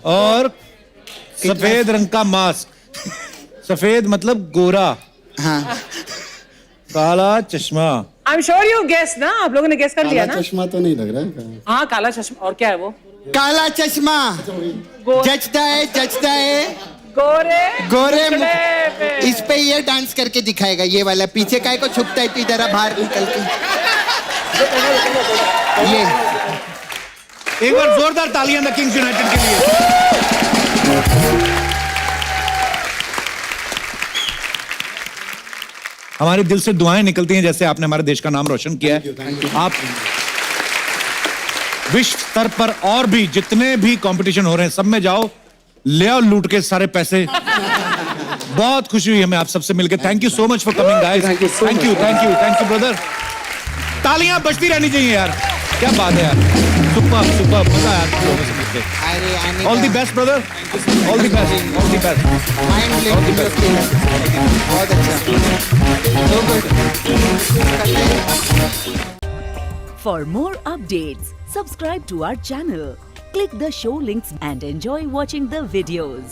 और सफेद रंग का मास्क। सफेद मतलब गोरा। हाँ, काला चश्मा। I am sure you guess ना, आप लोगों ने गेस कर लिया ना? चश्मा तो नहीं लग रहा है। हाँ काला चश्मा। और क्या है वो? काला चश्मा जचता है गोरे पे। इस पे ये डांस करके दिखाएगा। ये वाला पीछे काय को छुपता है, तू जरा बाहर निकल के। ये एक बार जोरदार तालियां द किंग्स यूनाइटेड के लिए। हमारे दिल से दुआएं निकलती हैं जैसे आपने हमारे देश का नाम रोशन किया है। आप विश्व स्तर पर और भी जितने भी कंपटीशन हो रहे हैं सब में जाओ, ले आओ लूट के सारे पैसे। बहुत खुशी हुई हमें आप सबसे मिलकर। Thank you so much for coming guys. Thank you brother. तालियां बजती रहनी चाहिए यार, क्या बात है यार। सुपर मजा आया आप लोगों से मिलकर। All the best brother, all the best. बहुत अच्छा। For more updates, subscribe to our channel, click the show links and enjoy watching the videos.